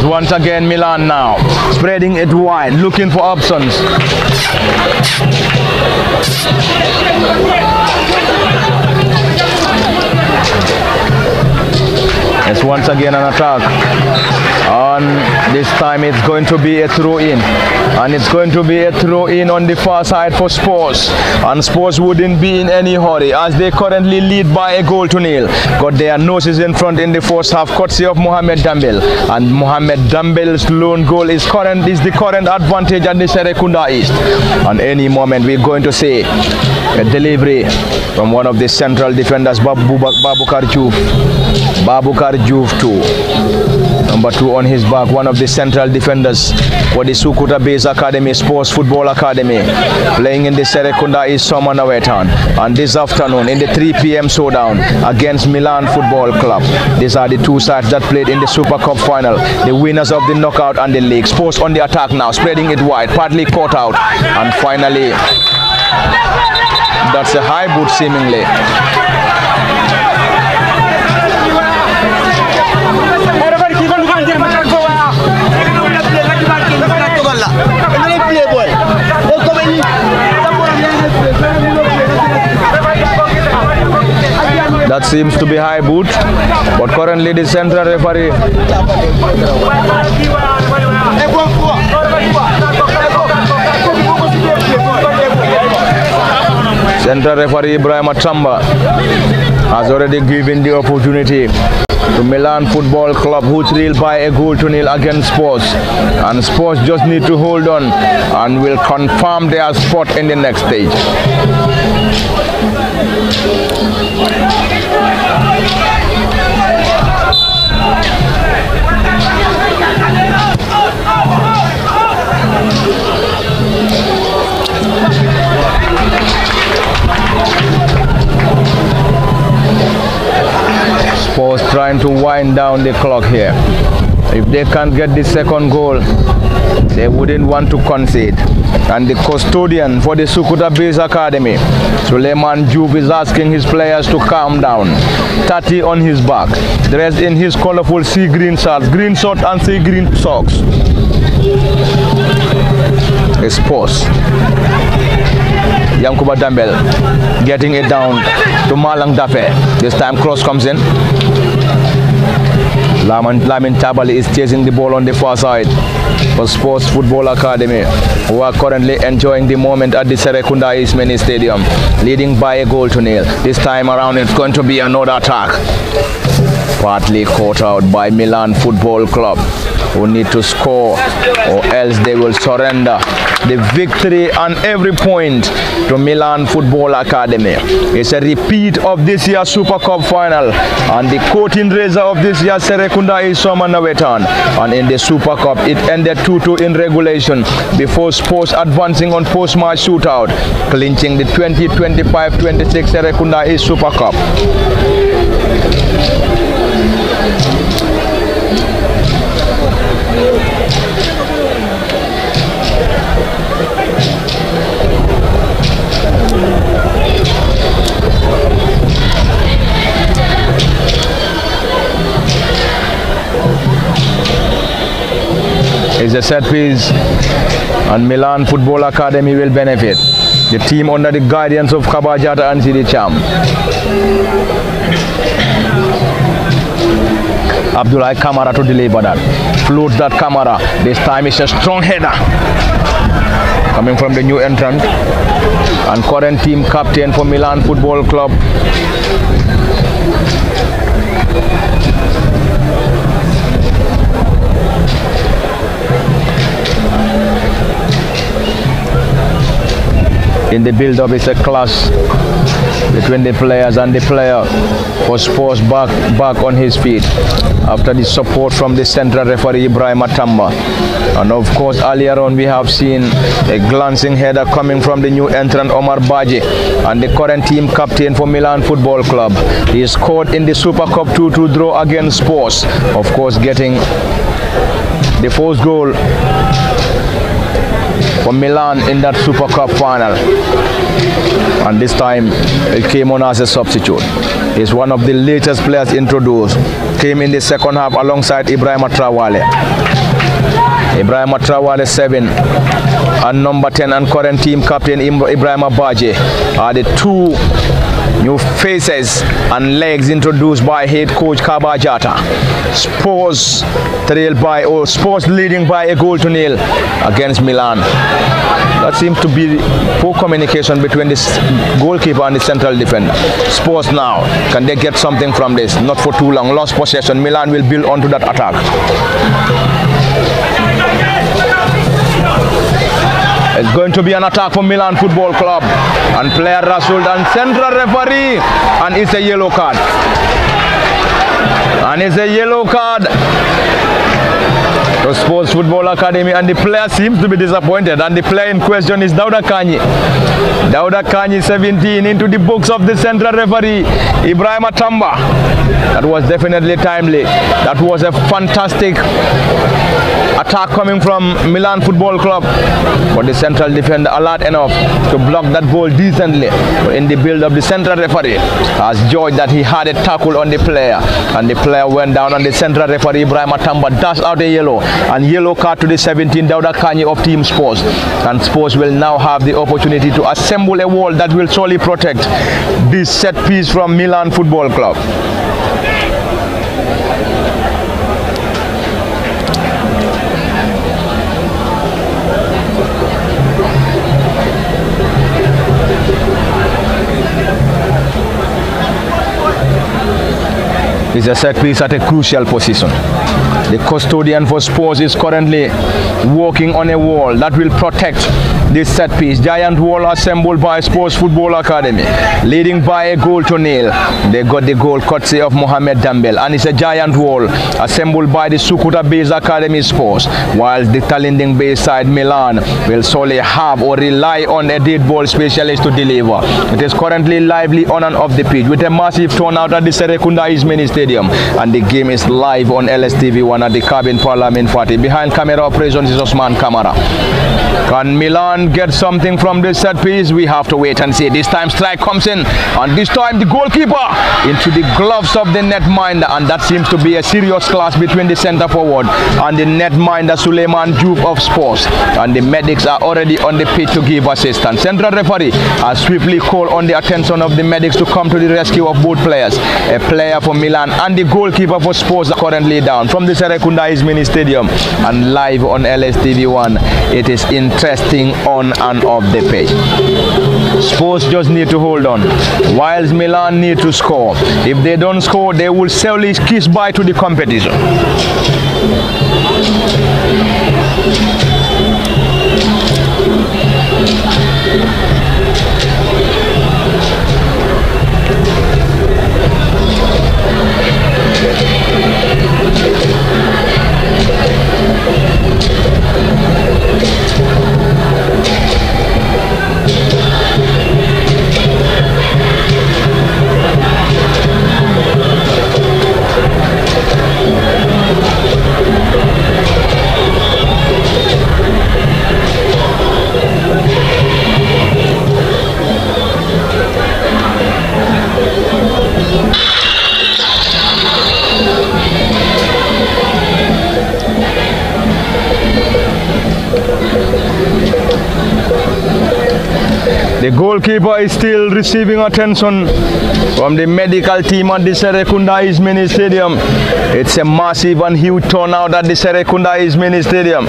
Once again Milan now, spreading it wide, looking for options. It's once again an attack, and this time it's going to be a throw-in, and it's going to be a throw-in on the far side for Spurs, and Spurs wouldn't be in any hurry as they currently lead by a goal to nil. Got their noses in front in the first half, courtesy of Mohamed Dambel, and Mohamed Dambel's lone goal is the current advantage at the Serekunda East. And any moment we're going to see a delivery from one of the central defenders, Babukar Juve 2. Number 2 on his back, one of the central defenders for the Sukuta Base Academy, Sports Football Academy, playing in the Serekunda is Nawettan. And this afternoon in the 3 p.m. showdown against Milan Football Club, these are the two sides that played in the Super Cup final, the winners of the knockout and the league. Sports on the attack now, spreading it wide, partly caught out, and finally that's a high boot seemingly. That seems to be high boot, but currently the central referee Ibrahim Atamba has already given the opportunity to Milan Football Club, who trail by a goal to nil against Spurs, and Spurs just need to hold on and will confirm their spot in the next stage. Spurs trying to wind down the clock here. If they can't get the second goal, they wouldn't want to concede. And the custodian for the Sukuta Base Academy, Suleiman Juve, is asking his players to calm down. 30 on his back, dressed in his colorful sea green shirts, green short and sea green socks. Spurs. Yankuba Dambel getting it down to Malang Dafe. This time cross comes in. Lamin Tabali is chasing the ball on the far side for Sports Football Academy, who are currently enjoying the moment at the Serekunda East Mini Stadium, leading by a goal to nil. This time around it's going to be another attack, partly caught out by Milan Football Club, who need to score or else they will surrender the victory and every point to Milan Football Academy. It's a repeat of this year's Super Cup final, and the curtain raiser of this year's Serekunda is Nawettan. And in the Super Cup it ended 2-2 in regulation before Spurs advancing on post-match shootout, clinching the 2025-26 Serekunda East Super Cup. It's a set piece and Milan Football Academy will benefit. The team under the guidance of Kabajata and Sidi Cham. Abdullah Kamara to deliver that. Floats that Kamara. This time it's a strong header. Coming from the new entrant and current team captain for Milan Football Club. In the build-up, it's a clash between the players and the player for Spurs back on his feet after the support from the central referee Ibrahim Atamba. And of course, earlier on we have seen a glancing header coming from the new entrant Omar Baji and the current team captain for Milan Football Club. He scored in the Super Cup 2-2 draw against Spurs, of course getting the first goal for Milan in that Super Cup final, and this time it came on as a substitute. He's one of the latest players introduced, came in the second half alongside Ibrahim Traore. Ibrahim Traore 7 and number 10 and current team captain Ibrahim Abaje are the two new faces and legs introduced by head coach Kabajata. Spurs Spurs leading by a goal to nil against Milan. That seems to be poor communication between the goalkeeper and the central defender. Spurs now, can they get something from this? Not for too long. Lost possession. Milan will build onto that attack. It's going to be an attack for Milan Football Club and player Rasul and central referee, and it's a yellow card. And it's a yellow card to Spurs Football Academy, and the player seems to be disappointed, and the player in question is Dauda Kanyi. Dauda Kanyi 17 into the books of the central referee Ibrahim Atamba. That was definitely timely. That was a fantastic attack coming from Milan Football Club, but the central defender alert enough to block that ball decently. In the build of the central referee has judged that he had a tackle on the player, and the player went down, and the central referee Ibrahim Atamba dashed out a yellow, and yellow card to the 17 Dauda Kanyi of Team Spurs. And Spurs will now have the opportunity to assemble a wall that will surely protect this set piece from Milan Football Club. It's a set piece at a crucial position. The custodian for Spurs is currently working on a wall that will protect this set piece. Giant wall assembled by Spurs Football Academy, leading by a goal to nil. They got the goal courtesy of Mohamed Dambel, and it's a giant wall assembled by the Sukuta Base Academy Spurs, whilst the Talinding Base side Milan will solely have or rely on a dead ball specialist to deliver. It is currently lively on and off the pitch with a massive turnout at the Serekunda East Mini Stadium, and the game is live on LSTV1 at the Cabin Parliament Party. Behind camera operations is Osman Kamara. Can Milan get something from this set piece? We have to wait and see. This time strike comes in, and this time the goalkeeper into the gloves of the netminder, and that seems to be a serious clash between the centre forward and the netminder Suleiman Diouf of Spurs, and the medics are already on the pitch to give assistance. Central referee has swiftly called on the attention of the medics to come to the rescue of both players. A player for Milan and the goalkeeper for Spurs are currently down from the Serekunda East Mini Stadium, and live on LSTV1. It is interesting on and off the pitch. Spurs just need to hold on, whilst Milan need to score. If they don't score, they will surely kiss bye to the competition. The goalkeeper is still receiving attention from the medical team at the Serekunda East Mini Stadium. It's a massive and huge turnout at the Serekunda East Mini Stadium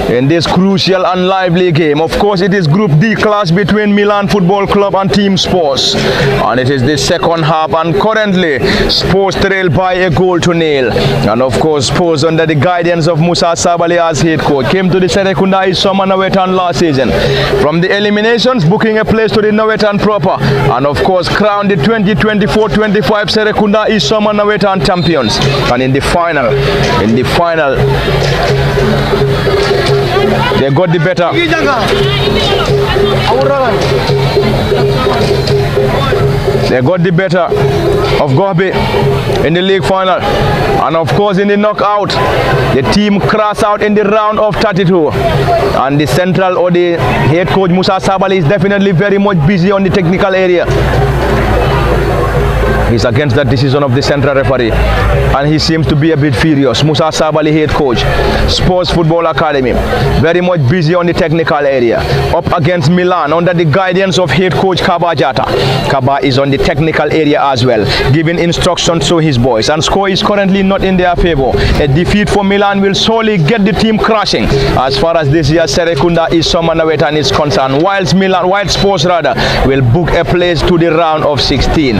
in this crucial and lively game. Of course, it is Group D clash between Milan Football Club and Team Spurs, and it is the second half, and currently Spurs trail by a goal to nil. And of course, Spurs, under the guidance of Musa Sabali as head coach, came to the Serekunda East Summer Nawettan last season. From the eliminations, booking a place to the Nawettan proper, and of course crowned the 2024-25 Serekunda East Summer Nawettan champions. And in the final, they got the better. They got the better of Gobe in the league final, and of course in the knockout, the team crashed out in the round of 32. And the central, or the head coach Musa Sabali, is definitely very much busy on the technical area. He's against that decision of the central referee, and he seems to be a bit furious. Musa Sabali, head coach, Spurs Football Academy, very much busy on the technical area. Up against Milan under the guidance of head coach Kaba Jata. Kaba is on the technical area as well, giving instructions to his boys, and score is currently not in their favor. A defeat for Milan will surely get the team crashing as far as this year's Serekunda East Summer Nawettan is concerned, whilst Spurs will book a place to the round of 16.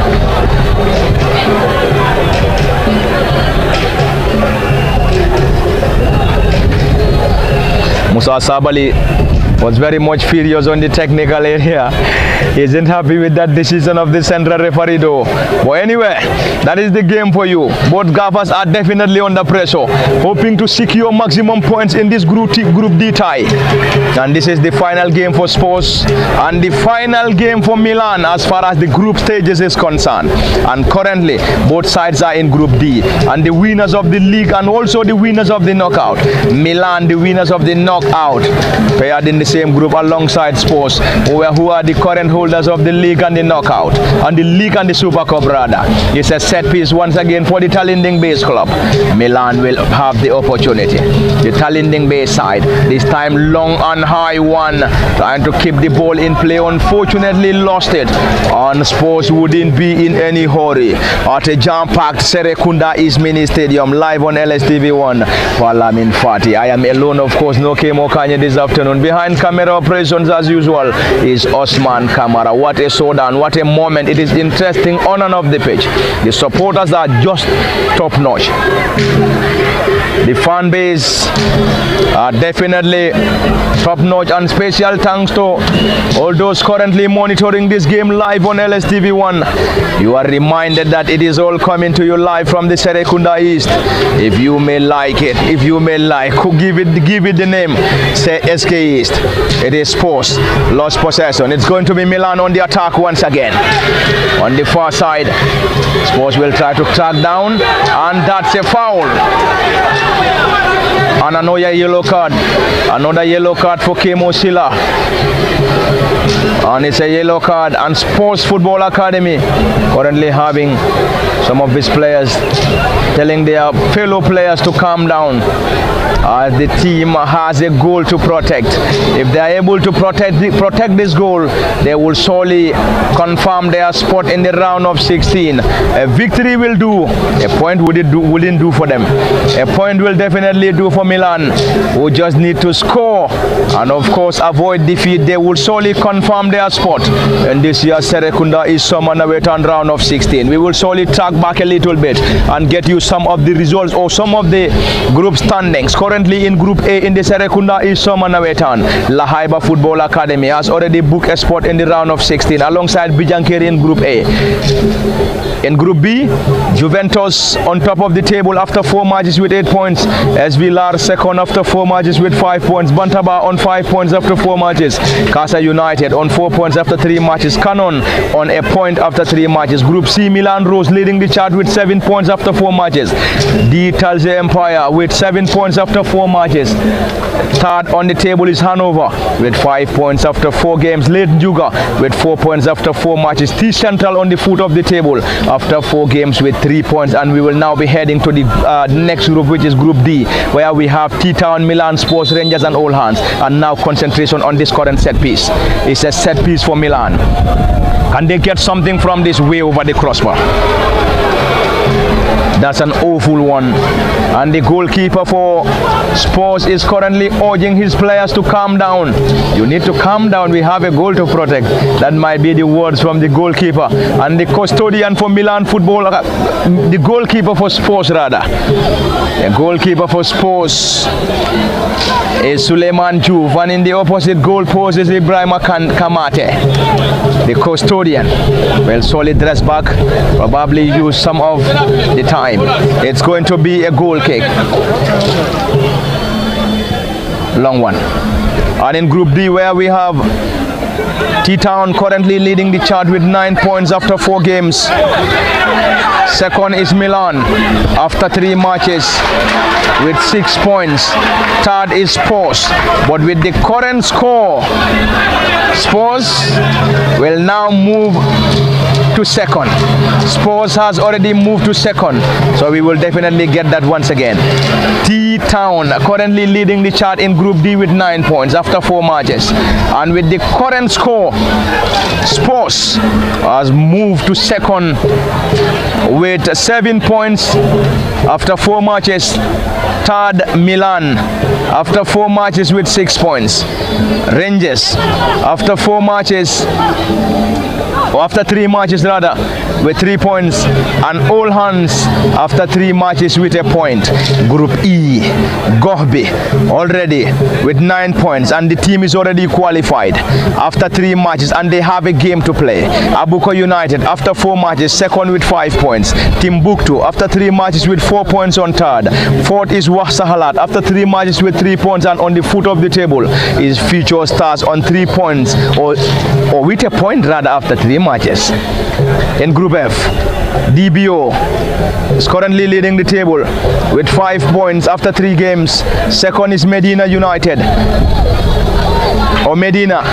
Musa Sabali was very much furious on the technical area. He isn't happy with that decision of the central referee though. But anyway, that is the game for you. Both gaffers are definitely under pressure, hoping to secure maximum points in this Group D tie. And this is the final game for Spurs and the final game for Milan as far as the group stages is concerned. And currently, both sides are in Group D, and the winners of the league and also the winners of the knockout. Milan, the winners of the knockout, paired in the same group alongside Spurs, who are the current holders of the league and the knockout, and the league and the Super Cup rather. It's a set piece once again for the Talinding Base club. Milan will have the opportunity. The Talinding Base side, this time long and high one, trying to keep the ball in play, unfortunately lost it, and Spurs wouldn't be in any hurry at a jam-packed Serekunda East Mini Stadium, live on LSTV1. Palamin Fati. I am alone, of course, no Kemo Kanye this afternoon. Behind camera operations as usual is Osman Kamara. What a showdown, what a moment. It is interesting on and off the pitch. The supporters are just top notch. The fan base are definitely top notch, and special thanks to all those currently monitoring this game live on LSTV1. You are reminded that it is all coming to you live from the Serekunda East. If you may like it, give it the name, say SK East. It is Spurs, lost possession. It's going to be Milan on the attack once again. On the far side, Spurs will try to track down, and that's a foul. And another yellow card for Kemo Silla, and it's a yellow card. And Spurs Football Academy currently having some of his players telling their fellow players to calm down, as the team has a goal to protect. If they are able to protect this goal, they will surely confirm their spot in the round of 16. A victory will do, a point wouldn't do for them. A point will definitely do for Milan, who just need to score and of course avoid defeat. They will surely confirm their spot in this year's Serekunda East Summer Nawettan round of 16. We will surely track back a little bit and get you some of the results or some of the group standings. Currently in Group A in the Serekunda East Summer Nawettan, Lahaiba Football Academy has already booked a spot in the round of 16 alongside Bijankeri in Group A. In Group B, Juventus on top of the table after 4 matches with 8 points. SV Lar second after 4 matches with 5 points. Bantaba on 5 points after 4 matches. Casa United on 4 points after 3 matches. Canon on a point after 3 matches. Group C, Milan Rose leading the chart with 7 points after 4 matches. D Talze Empire with 7 points after 4 matches. Third on the table is Hanover with 5 points after 4 games. Late Juga with 4 points after 4 matches. T Central on the foot of the table after 4 games with 3 points. And we will now be heading to the next group, which is Group D, where we have T-Town, Milan, Sports, Rangers and All Hands. And now concentration on this current set piece. It's a set piece for Milan. Can they get something from this way over the crossbar? That's an awful one. And the goalkeeper for Spurs is currently urging his players to calm down. You need to calm down. We have a goal to protect. That might be the words from the goalkeeper. And the custodian for Milan football, the goalkeeper for Spurs rather. The goalkeeper for Spurs is Suleiman Juve, and in the opposite goal post is Ibrahim Kamate, the custodian. Well, solid dress back, probably use some of the time. It's going to be a goal kick. Long one. And in Group D, where we have T-Town currently leading the chart with 9 points after 4 games. Second is Milan after 3 matches with 6 points. Third is Spurs, but with the current score, Spurs will now move to second. Spurs has already moved to second, so we will definitely get that once again. T-Town currently leading the chart in Group D with 9 points after 4 matches, and with the current score, Spurs has moved to second with 7 points after 4 matches. Third, Milan after 4 matches with 6 points. Rangers after 4 matches, or after 3 matches rather, with 3 points, and All Hands after 3 matches with a point. Group E, Gohbe already with 9 points, and the team is already qualified after 3 matches, and they have a game to play. Abuko United after 4 matches, second with 5 points. Timbuktu after 3 matches with 4 points on third. Fourth is Wasahalat after 3 matches with 3 points, and on the foot of the table is Future Stars on 3 points, or with a point rather, after 3 matches. In Group F, DBO is currently leading the table with 5 points after 3 games. Second is Medina United, or Medina,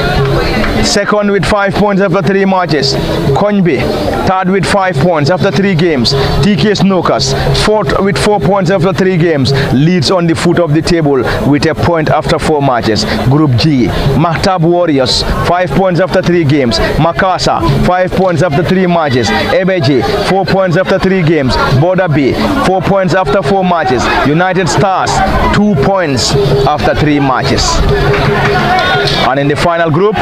second with 5 points after 3 matches. Konbe, third with 5 points after 3 games. TK Snokers, fourth with 4 points after 3 games. Leads on the foot of the table with a point after 4 matches. Group G, Mahtab Warriors, 5 points after 3 games. Makasa, 5 points after 3 matches. Ebeji, 4 points after 3 games. Boda B, 4 points after 4 matches. United Stars, 2 points after 3 matches. And in the final group,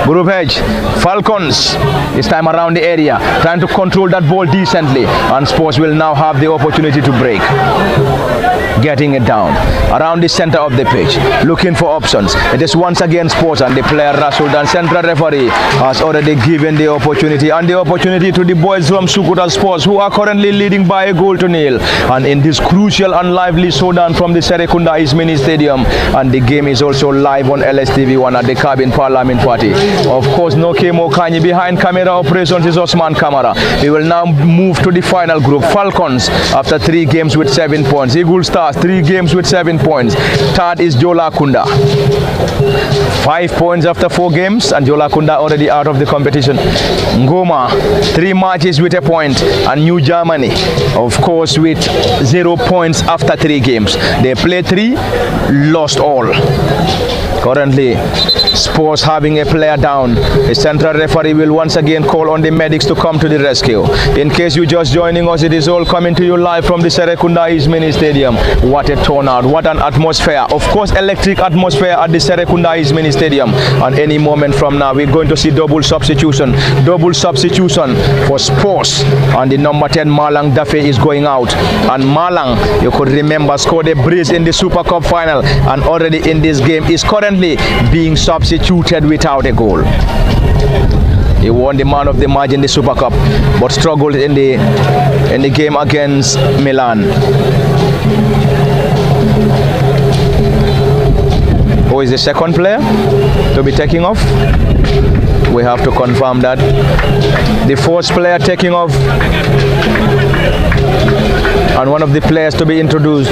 Group H, Falcons this time around the area, trying to control that ball decently, and Spurs will now have the opportunity to break. Getting it down around the center of the pitch, looking for options. It is once again Spurs, and the player Rasul Dan, central referee, has already given the opportunity to the boys from Sukuta Spurs, who are currently leading by a goal to nil. And in this crucial and lively showdown from the Serekunda East Mini Stadium, and the game is also live on LSTV1 at the Cabin Parliament Party. Of course, no Kemo Kanyi. Behind camera operations is Osman Kamara. We will now move to the final group. Falcons after 3 games with 7 points. Eagle Stars 3 games with 7 points. Third is Jola Kunda, 5 points after 4 games, and Jola Kunda already out of the competition. Ngoma 3 matches with a point, and New Germany, of course, with 0 points after 3 games. They played 3, lost all. Currently, Spurs having a player down. The central referee will once again call on the medics to come to the rescue. In case you're just joining us, it is all coming to you live from the Serekunda East Mini Stadium. What a turnout, what an atmosphere. Of course, electric atmosphere at the Serekunda East Mini Stadium. And any moment from now, we're going to see double substitution for Spurs. And the number 10 Malang Dafe is going out. And Malang, you could remember, scored a brace in the Super Cup final, and already in this game is currently being substituted without a goal. He won the man of the match in the Super Cup, but struggled in the game against Milan. Who is the second player to be taking off? We have to confirm that. The fourth player taking off, and one of the players to be introduced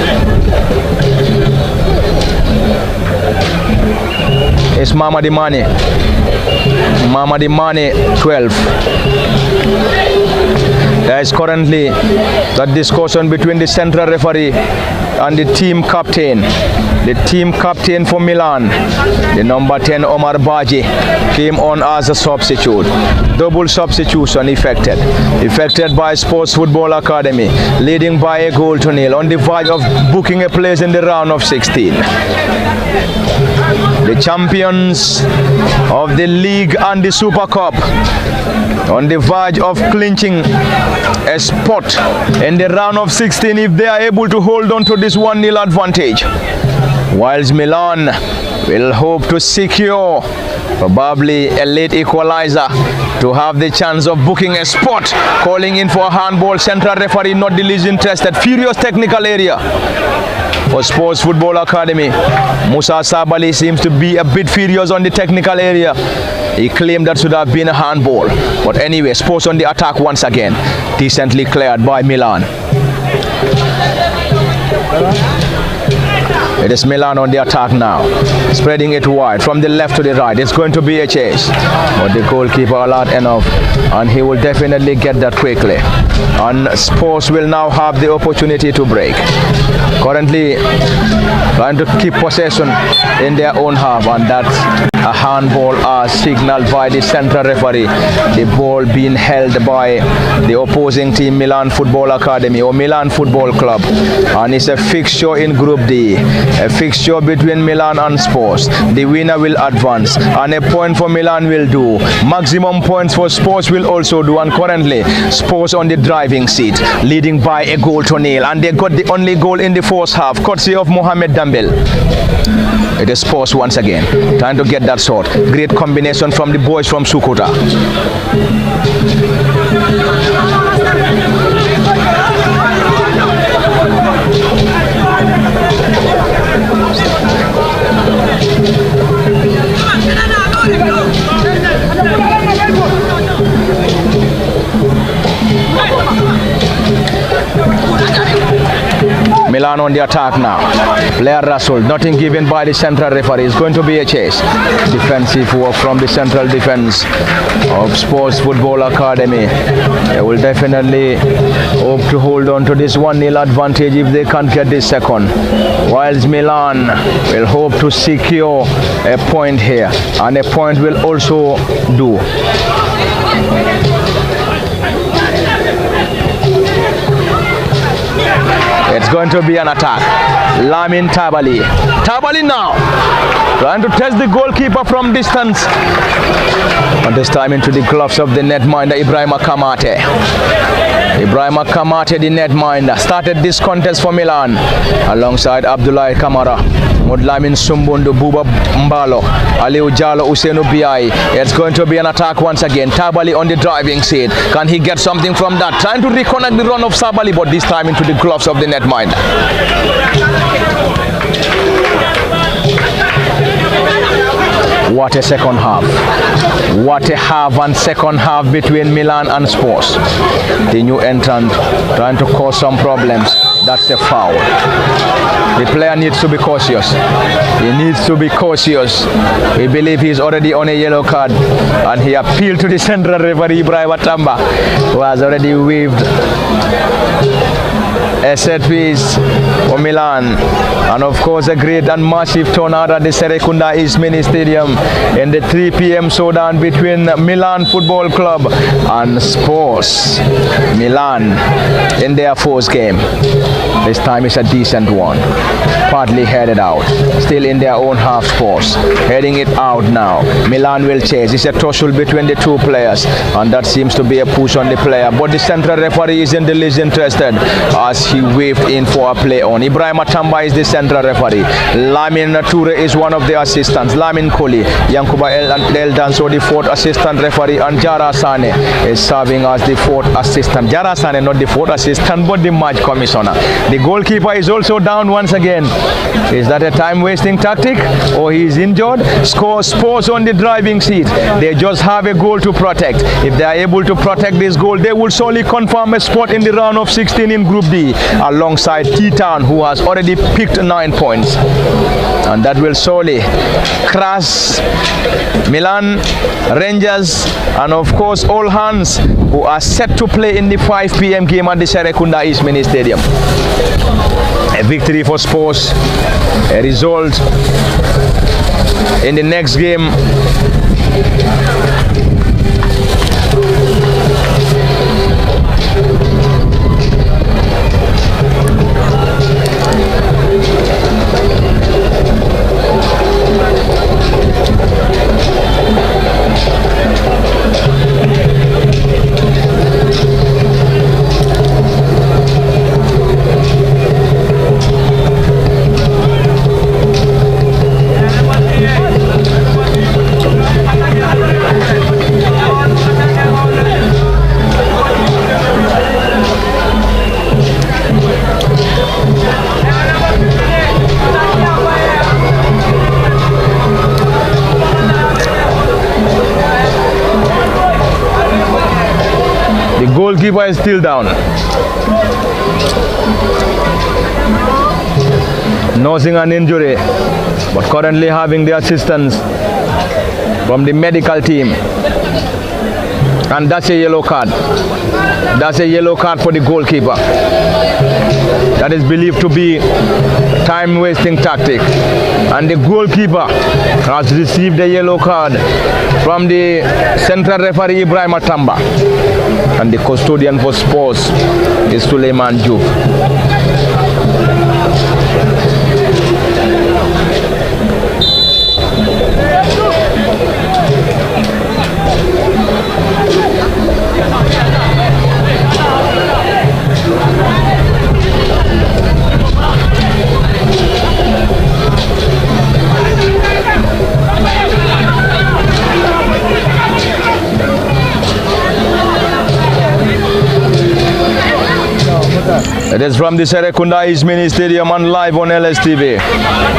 is Mamadi Mane. Mamadi Mane, 12. There is currently that discussion between the central referee and the team captain. The team captain for Milan, the number 10 Omar Baji, came on as a substitute. Double substitution effected by Sports Football Academy, leading by a goal to nil, on the verge of booking a place in the round of 16. The champions of the league and the Super Cup on the verge of clinching a spot in the round of 16 if they are able to hold on to this 1-0 advantage. Whilst Milan will hope to secure probably a late equalizer to have the chance of booking a spot. Calling in for a handball, central referee not the least interested. Furious technical area for Sports Football Academy. Musa Sabali seems to be a bit furious on the technical area. He claimed that should have been a handball. But anyway, Sports on the attack once again. Decently cleared by Milan. It is Milan on the attack now, spreading it wide from the left to the right. It's going to be a chase, but the goalkeeper alert enough, and he will definitely get that quickly. And Spurs will now have the opportunity to break. Currently trying to keep possession in their own half, and that's a handball as signaled by the central referee. The ball being held by the opposing team, Milan Football Academy or Milan Football Club, and it's a fixture in Group D. A fixture between Milan and Spurs. The winner will advance, and a point for Milan will do. Maximum points for Spurs will also do, and currently Spurs on the driving seat, leading by a goal to nil, and they got the only goal in the first half, courtesy of Mohamed Dambel. It is Spurs once again, trying to get that shot. Great combination from the boys from Sukuta. Milan on the attack now. Player Russell, nothing given by the central referee. It's going to be a chase. Defensive work from the central defense of Sports Football Academy. They will definitely hope to hold on to this 1-0 advantage if they can't get this second. Whilst Milan will hope to secure a point here, and a point will also do. It's going to be an attack. Lamin Tabali. Tabali now trying to test the goalkeeper from distance. But this time into the gloves of the netminder Ibrahim Kamate. Ibrahim Kamate, the netminder, started this contest for Milan alongside Abdullah Kamara, Mudlamin Sumbundu, Buba Mbalo, Aliou Jallo, Usenu Biai. It's going to be an attack once again. Tabali on the driving seat. Can he get something from that? Trying to reconnect the run of Sabali, but this time into the gloves of the netminder. What a second half. What a half and second half between Milan and Spurs. The new entrant trying to cause some problems. That's a foul. The player needs to be cautious. He needs to be cautious. We believe he's already on a yellow card, and he appealed to the central referee Ibrahim Atamba, who has already waved a set piece for Milan, and of course a great and massive turnout at the Serekunda East Mini Stadium in the 3 p.m. showdown between Milan Football Club and Spurs. Milan in their first game. This time is a decent one, partly headed out, still in their own half. Spurs heading it out now. Milan will chase. It's a tussle between the two players, and that seems to be a push on the player, but the central referee isn't the least interested as he waved in for a play on. Ibrahim Atamba is the central referee. Lamin Toure is one of the assistants. Lamin Koli, Yankuba El Danso, the fourth assistant referee, and Jara Sane is serving as the fourth assistant. Jara Sane, not the fourth assistant, but the match commissioner. The goalkeeper is also down once again. Is that a time-wasting tactic, or he is injured? Spurs on the driving seat. They just have a goal to protect. If they are able to protect this goal, they will surely confirm a spot in the round of 16 in Group D, alongside Titan, who has already picked 9 points. And that will surely crush Milan, Rangers, and of course all hands who are set to play in the 5 p.m. game at the Serekunda East Mini Stadium. A victory for Spurs. A result in the next game. Goalkeeper is still down. Nursing an injury, but currently having the assistance from the medical team. And that's a yellow card. That's a yellow card for the goalkeeper. That is believed to be time-wasting tactic. And the goalkeeper has received a yellow card from the central referee Ibrahim Atamba. And the custodian for Spurs is Suleiman Juf. It is from the Serekunda East Mini Stadium and live on LSTV.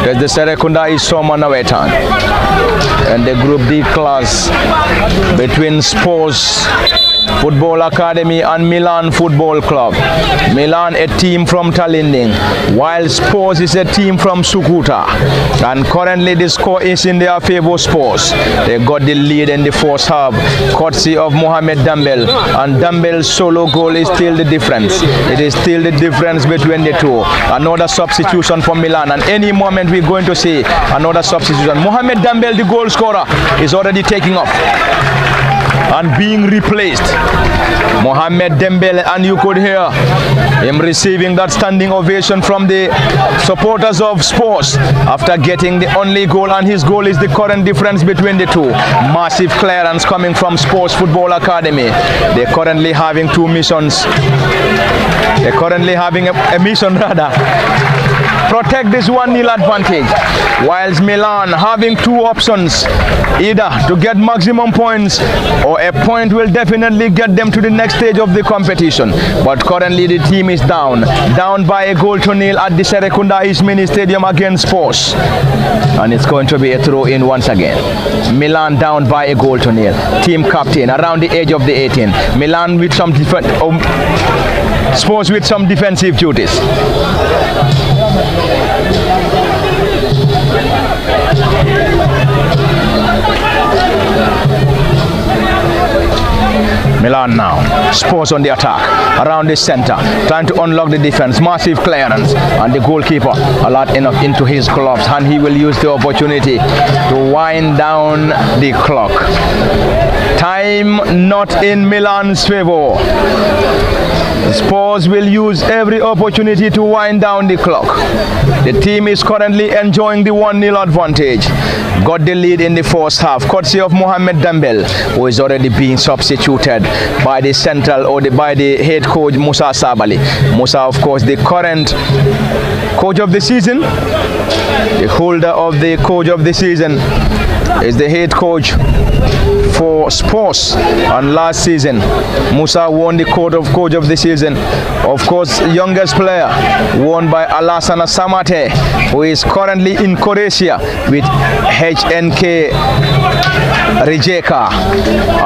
It is the Serekunda East Soma Nawettan and the Group D class between Spurs Football Academy and Milan Football Club. Milan a team from Talinding, while Spurs is a team from Sukuta. And currently the score is in their favor, Spurs. They got the lead in the first half, courtesy of Mohamed Dambel. And Dambel's solo goal is still the difference. It is still the difference between the two. Another substitution for Milan, and any moment we're going to see another substitution. Mohamed Dambel, the goal scorer, is already taking off and being replaced. Mohamed Dembele, and you could hear him receiving that standing ovation from the supporters of Spurs after getting the only goal, and his goal is the current difference between the two. Massive clearance coming from Spurs Football Academy. They're currently having two missions. They're currently having a mission rather. Protect this 1-0 advantage, whilst Milan having two options, either to get maximum points or a point will definitely get them to the next stage of the competition. But currently the team is down by 1-0 at the Serekunda East Mini Stadium against Spurs, and it's going to be a throw in once again. Milan down by 1-0. Team captain around the age of the 18. Milan with some Spurs with some defensive duties. Milan now, Spurs on the attack, around the center, trying to unlock the defense, massive clearance, and the goalkeeper a lot enough into his gloves, and he will use the opportunity to wind down the clock. Time not in Milan's favor. Spurs will use every opportunity to wind down the clock. The team is currently enjoying the 1-0 advantage. Got the lead in the first half, courtesy of Mohamed Dambel, who is already being substituted by the by the head coach Musa Sabali. Musa, of course, the current coach of the season, the holder of the coach of the season, is the head coach for Spurs, and last season Musa won the coach of the season. Of course, youngest player won by Alassane Samate, who is currently in Croatia with HNK Rijeka.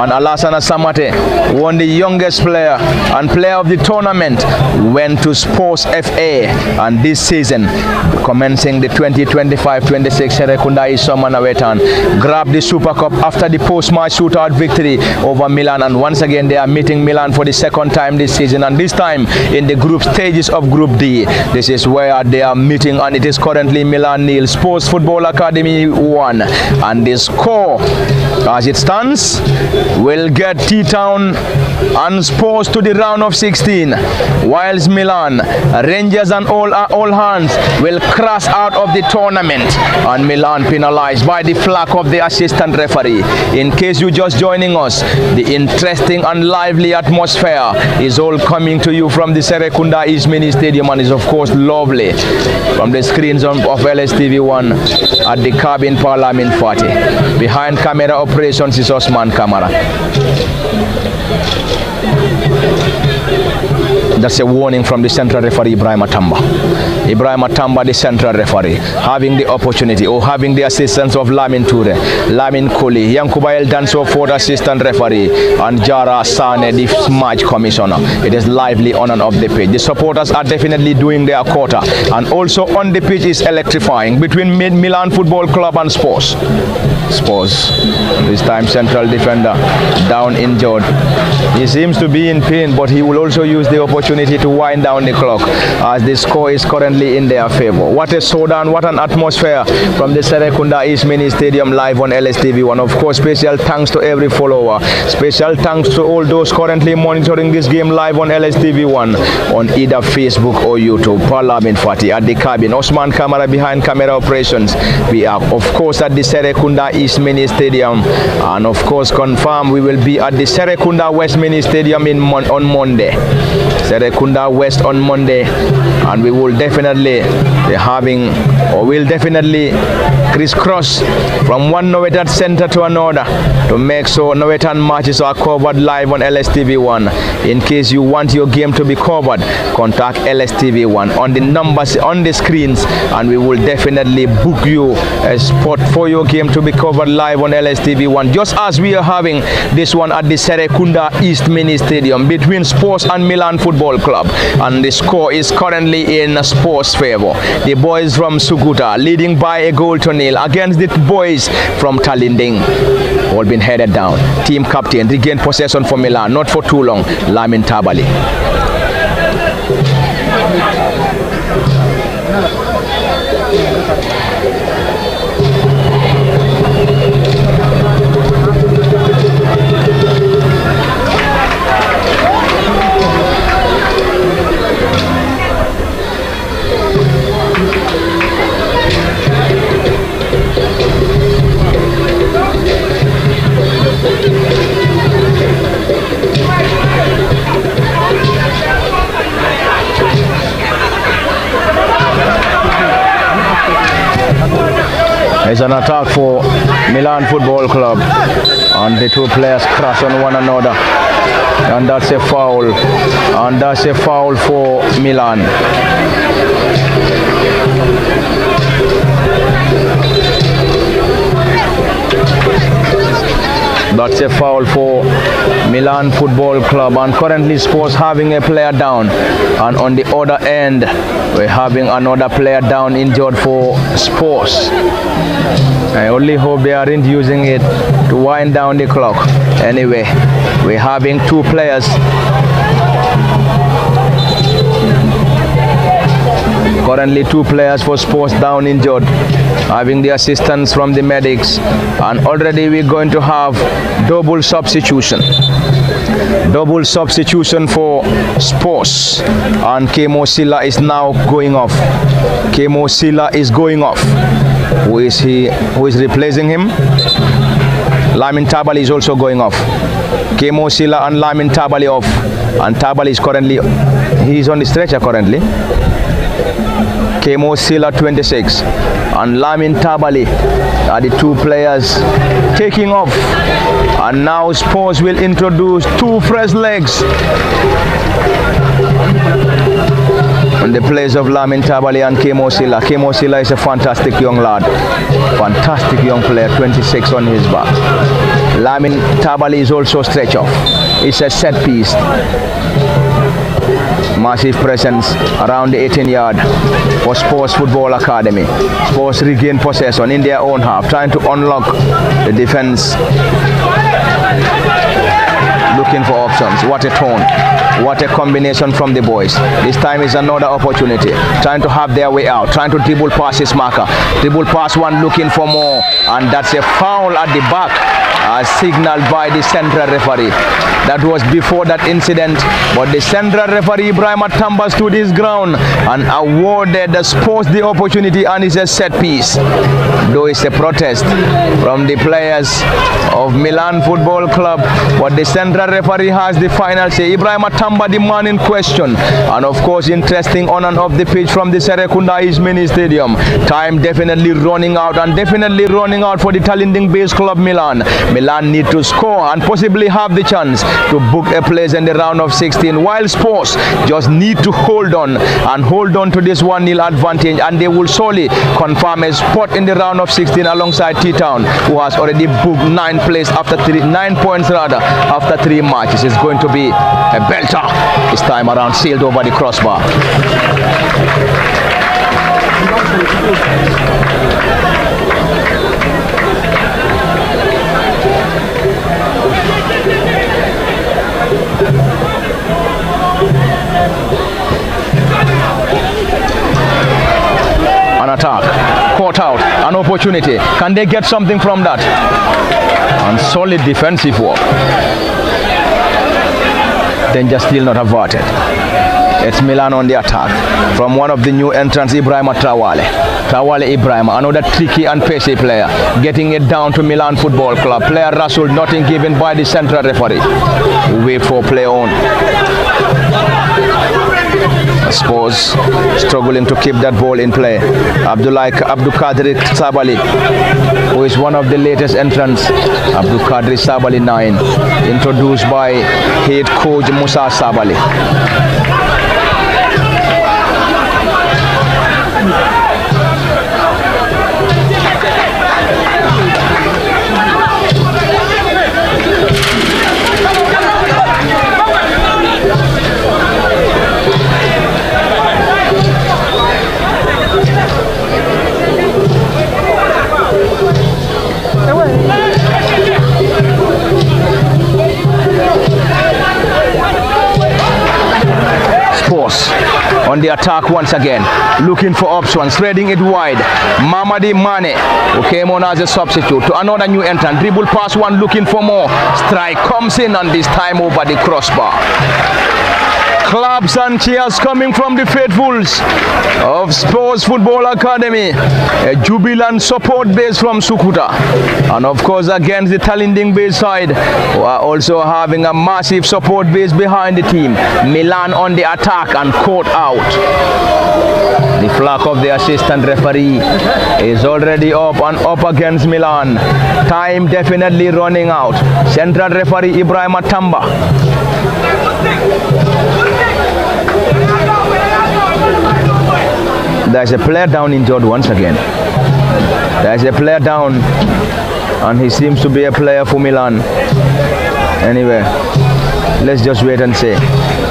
And Alassana Samate won the youngest player and player of the tournament, went to Sports FA, and this season commencing the 2025-26 Serekunda Isoma Nawettan grabbed the Super Cup after the post-match shootout victory over Milan, and once again they are meeting Milan for the second time this season, and this time in the group stages of Group D. This is where they are meeting, and it is currently Milan 0, Sports Football Academy 1, and the score as it stands will get T-Town and Spurs to the round of 16, whilst Milan, Rangers and all hands will crash out of the tournament, and Milan penalized by the flag of the assistant referee. In case you're just joining us, the interesting and lively atmosphere is all coming to you from the Serekunda East Mini Stadium, and is of course lovely from the screens of LSTV1 at the cabin Parliament Party. Behind camera operations is Osman Kamara. That's a warning from the central referee Ibrahim Atamba. Ibrahim Atamba, the central referee, having the opportunity or having the assistance of Lamin Toure, Lamin Koli, Yankuba El Danso for the assistant referee, and Jara Sane, the match commissioner. It is lively on and off the pitch. The supporters are definitely doing their quota, and also on the pitch is electrifying between Milan Football Club and Spurs. This time central defender down injured. He seems to be in pain, but he will also use the opportunity to wind down the clock as the score is currently in their favor. What a showdown, what an atmosphere from the Serekunda East Mini Stadium live on LSTV1. Of course, special thanks to every follower. Special thanks to all those currently monitoring this game live on LSTV1 on either Facebook or YouTube. Parliament Party at the cabin. Osman Kamara behind camera operations. We are of course at the Serekunda East Mini Stadium, and of course confirm we will be at the Serekunda West Mini Stadium on Monday. Serekunda West on Monday, and we will definitely will definitely crisscross from one Nawettan center to another to make sure Nawettan matches are covered live on LSTV1. In case you want your game to be covered, contact LSTV1 on the numbers on the screens, and we will definitely book you a spot for your game to be covered live on LSTV1, just as we are having this one at the Serekunda East Mini Stadium between Spurs and Milan Football Club, and the score is currently in Spurs' favor. The boys from Sukuta leading by a goal to nil against the boys from Talinding. All been headed down. Team captain regained possession for Milan, not for too long. Lamin Tabali. It's an attack for Milan Football Club, and the two players crash on one another, and that's a foul, for Milan. That's a foul for Milan Football Club, and currently Spurs having a player down, and on the other end we're having another player down injured for Spurs. I only hope they aren't using it to wind down the clock. Anyway, we're having two players. Currently two players for Spurs down injured, having the assistance from the medics, and already we're going to have double substitution for Spurs, and Kemo Silla is now going off. Kemo Silla is going off. Who is he? Who is replacing him? Lamin Tabali is also going off. Kemo Silla and Lamin Tabali off, and Tabali is currently, he's on the stretcher currently. Kemo Silla 26 and Lamin Tabali are the two players taking off, and now Spurs will introduce two fresh legs. in the place of Lamin Tabali and Kemo Silla. Kemo Silla is a fantastic young lad, fantastic young player, 26 on his back. Lamin Tabali is also stretch off. It's a set piece. Massive presence around the 18-yard for Spurs Football Academy. Spurs regain possession in their own half, trying to unlock the defense. Looking for options. What a tone. What a combination from the boys. This time is another opportunity. Trying to have their way out. Trying to dribble past his marker. Dribble past one, looking for more. And that's a foul at the back, signaled by the central referee. That was before that incident, but the central referee Ibrahim Tamba stood his ground and awarded the Spurs the opportunity, and it's a set piece. Though it's a protest from the players of Milan Football Club, but the central referee has the final say. Ibrahim Tamba, the man in question, and of course interesting on and off the pitch from the Serekunda East Mini Stadium. Time definitely running out, and definitely running out for the Talinding-based club Milan. Milan need to score and possibly have the chance to book a place in the round of 16, while Spurs just need to hold on to this 1-0 advantage, and they will surely confirm a spot in the round of 16 alongside T-Town, who has already booked 9 points after 3 matches. It's going to be a belter this time around, sailed over the crossbar. An attack, caught out, an opportunity. Can they get something from that? And solid defensive work. Danger still not averted. It's Milan on the attack from one of the new entrants, Ibrahim Traore. Traore Ibrahim, another tricky and pacey player, getting it down to Milan Football Club. Player Rasul, nothing given by the central referee. Wait for play on. Spurs struggling to keep that ball in play. Abdul Qadir Sabali, who is one of the latest entrants. Abdul Qadir Sabali 9, introduced by head coach Musa Sabali. On the attack once again, looking for options, spreading it wide. Mamadi Mane, who came on as a substitute, to another new entrant. Dribble past one, looking for more. Strike comes in, and this time over the crossbar. Claps and cheers coming from the faithfuls of Spurs Football Academy. A jubilant support base from Sukuta. And of course against the Talinding base side, who are also having a massive support base behind the team. Milan on the attack and caught out. The flag of the assistant referee is already up and up against Milan. Time definitely running out. Central referee Ibrahim Tamba. There's a player down injured once again. There's a player down, and he seems to be a player for Milan. Anyway, let's just wait and see.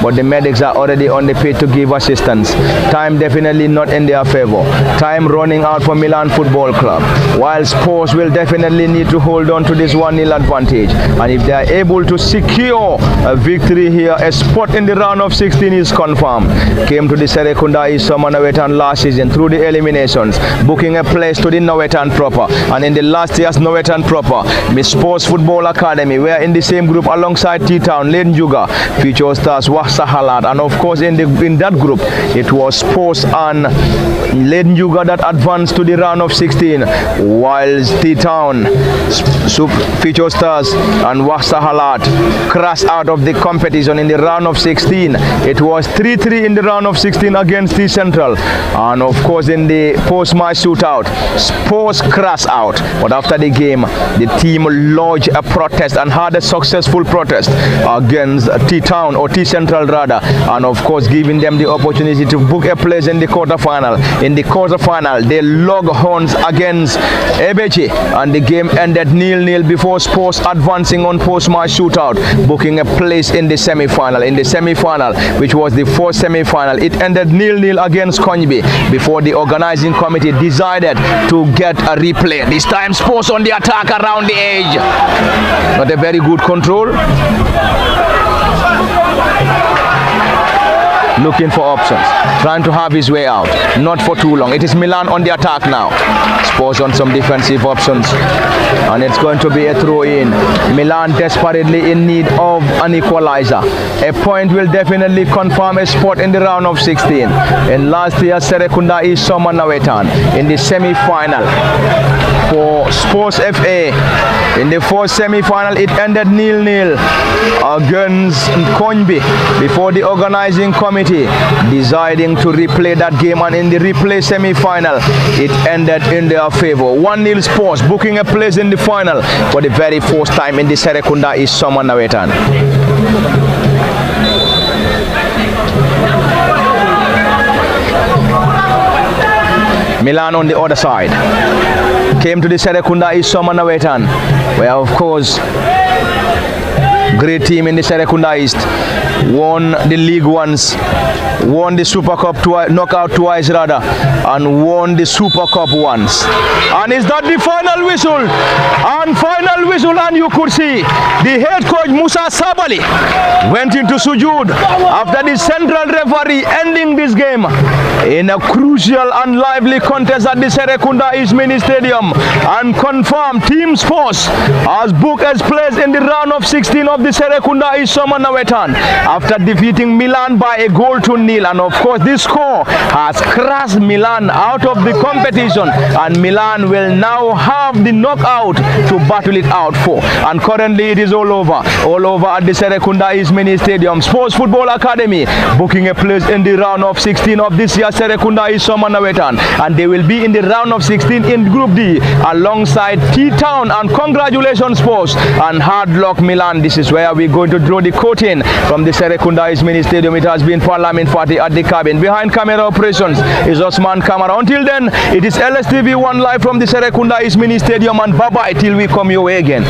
But the medics are already on the pitch to give assistance. Time definitely not in their favor. Time running out for Milan Football Club. While Spurs will definitely need to hold on to this 1-0 advantage. And if they are able to secure a victory here, a spot in the round of 16 is confirmed. Came to the Serekunda East Nawettan last season through the eliminations, booking a place to the Nawettan proper. And in the last year's Nawettan proper, Miss Spurs Football Academy were in the same group alongside T-Town, Leiden Juga, Future Stars, Sahalat, and of course in that group it was Spurs and Leiden Juga that advanced to the round of 16, whilst T-Town, Future Stars and Sahalat crashed out of the competition in the round of 16. It was 3-3 in the round of 16 against T Central, and of course in the post-match shootout, Spurs crashed out. But after the game, the team lodged a protest and had a successful protest against T-Town or T Central final rather, and of course giving them the opportunity to book a place in the quarterfinal. In the quarterfinal, they log horns against Ebeche, and the game ended 0-0 before Spurs advancing on post-match shootout, booking a place in the semi-final. In the semi-final, which was the fourth semi-final, it ended 0-0 against Konyibe before the organizing committee decided to get a replay. This time Spurs on the attack around the edge. Not a very good control. Looking for options, trying to have his way out, not for too long. It is Milan on the attack now. Spurs on some defensive options, and it's going to be a throw in. Milan desperately in need of an equalizer. A point will definitely confirm a spot in the round of 16. In last year's Serekunda is Nawettan in the semi-final for Spurs FA. In the fourth semi-final, it ended 0-0 against Konyibe before the organizing committee deciding to replay that game, and in the replay semi-final it ended in their favor. 1-0 Spurs booking a place in the final for the very first time in the Serekunda is Nawettan. Milan on the other side came to the Serekunda is Nawettan, where of course great team in the Serekunda East, won the league once, won the Super Cup twice, knockout twice rather, and won the Super Cup once. And is that the final whistle? And final whistle, and you could see the head coach Musa Sabali went into sujood after the central referee ending this game in a crucial and lively contest at the Serekunda East Mini Stadium, and confirmed Team Spurs has booked as place in the round of 16 of the Serekunda East Nawettan after defeating Milan by a goal to 0. And of course this score has crashed Milan out of the competition, and Milan will now have the knockout to battle it out for. And currently it is all over at the Serekunda East Mini Stadium. Spurs Football Academy booking a place in the round of 16 of this year's Serekunda East Nawettan, and they will be in the round of 16 in Group D alongside T-Town. And congratulations Spurs, and hard luck Milan. This is where we're going to draw the curtain from the Serekunda East Mini Stadium. It has been Parliament Party at the cabin. Behind camera operations is Osman Kamara. Until then, it is LSTV1 live from the Serekunda East Mini Stadium, and bye-bye till we come your way again.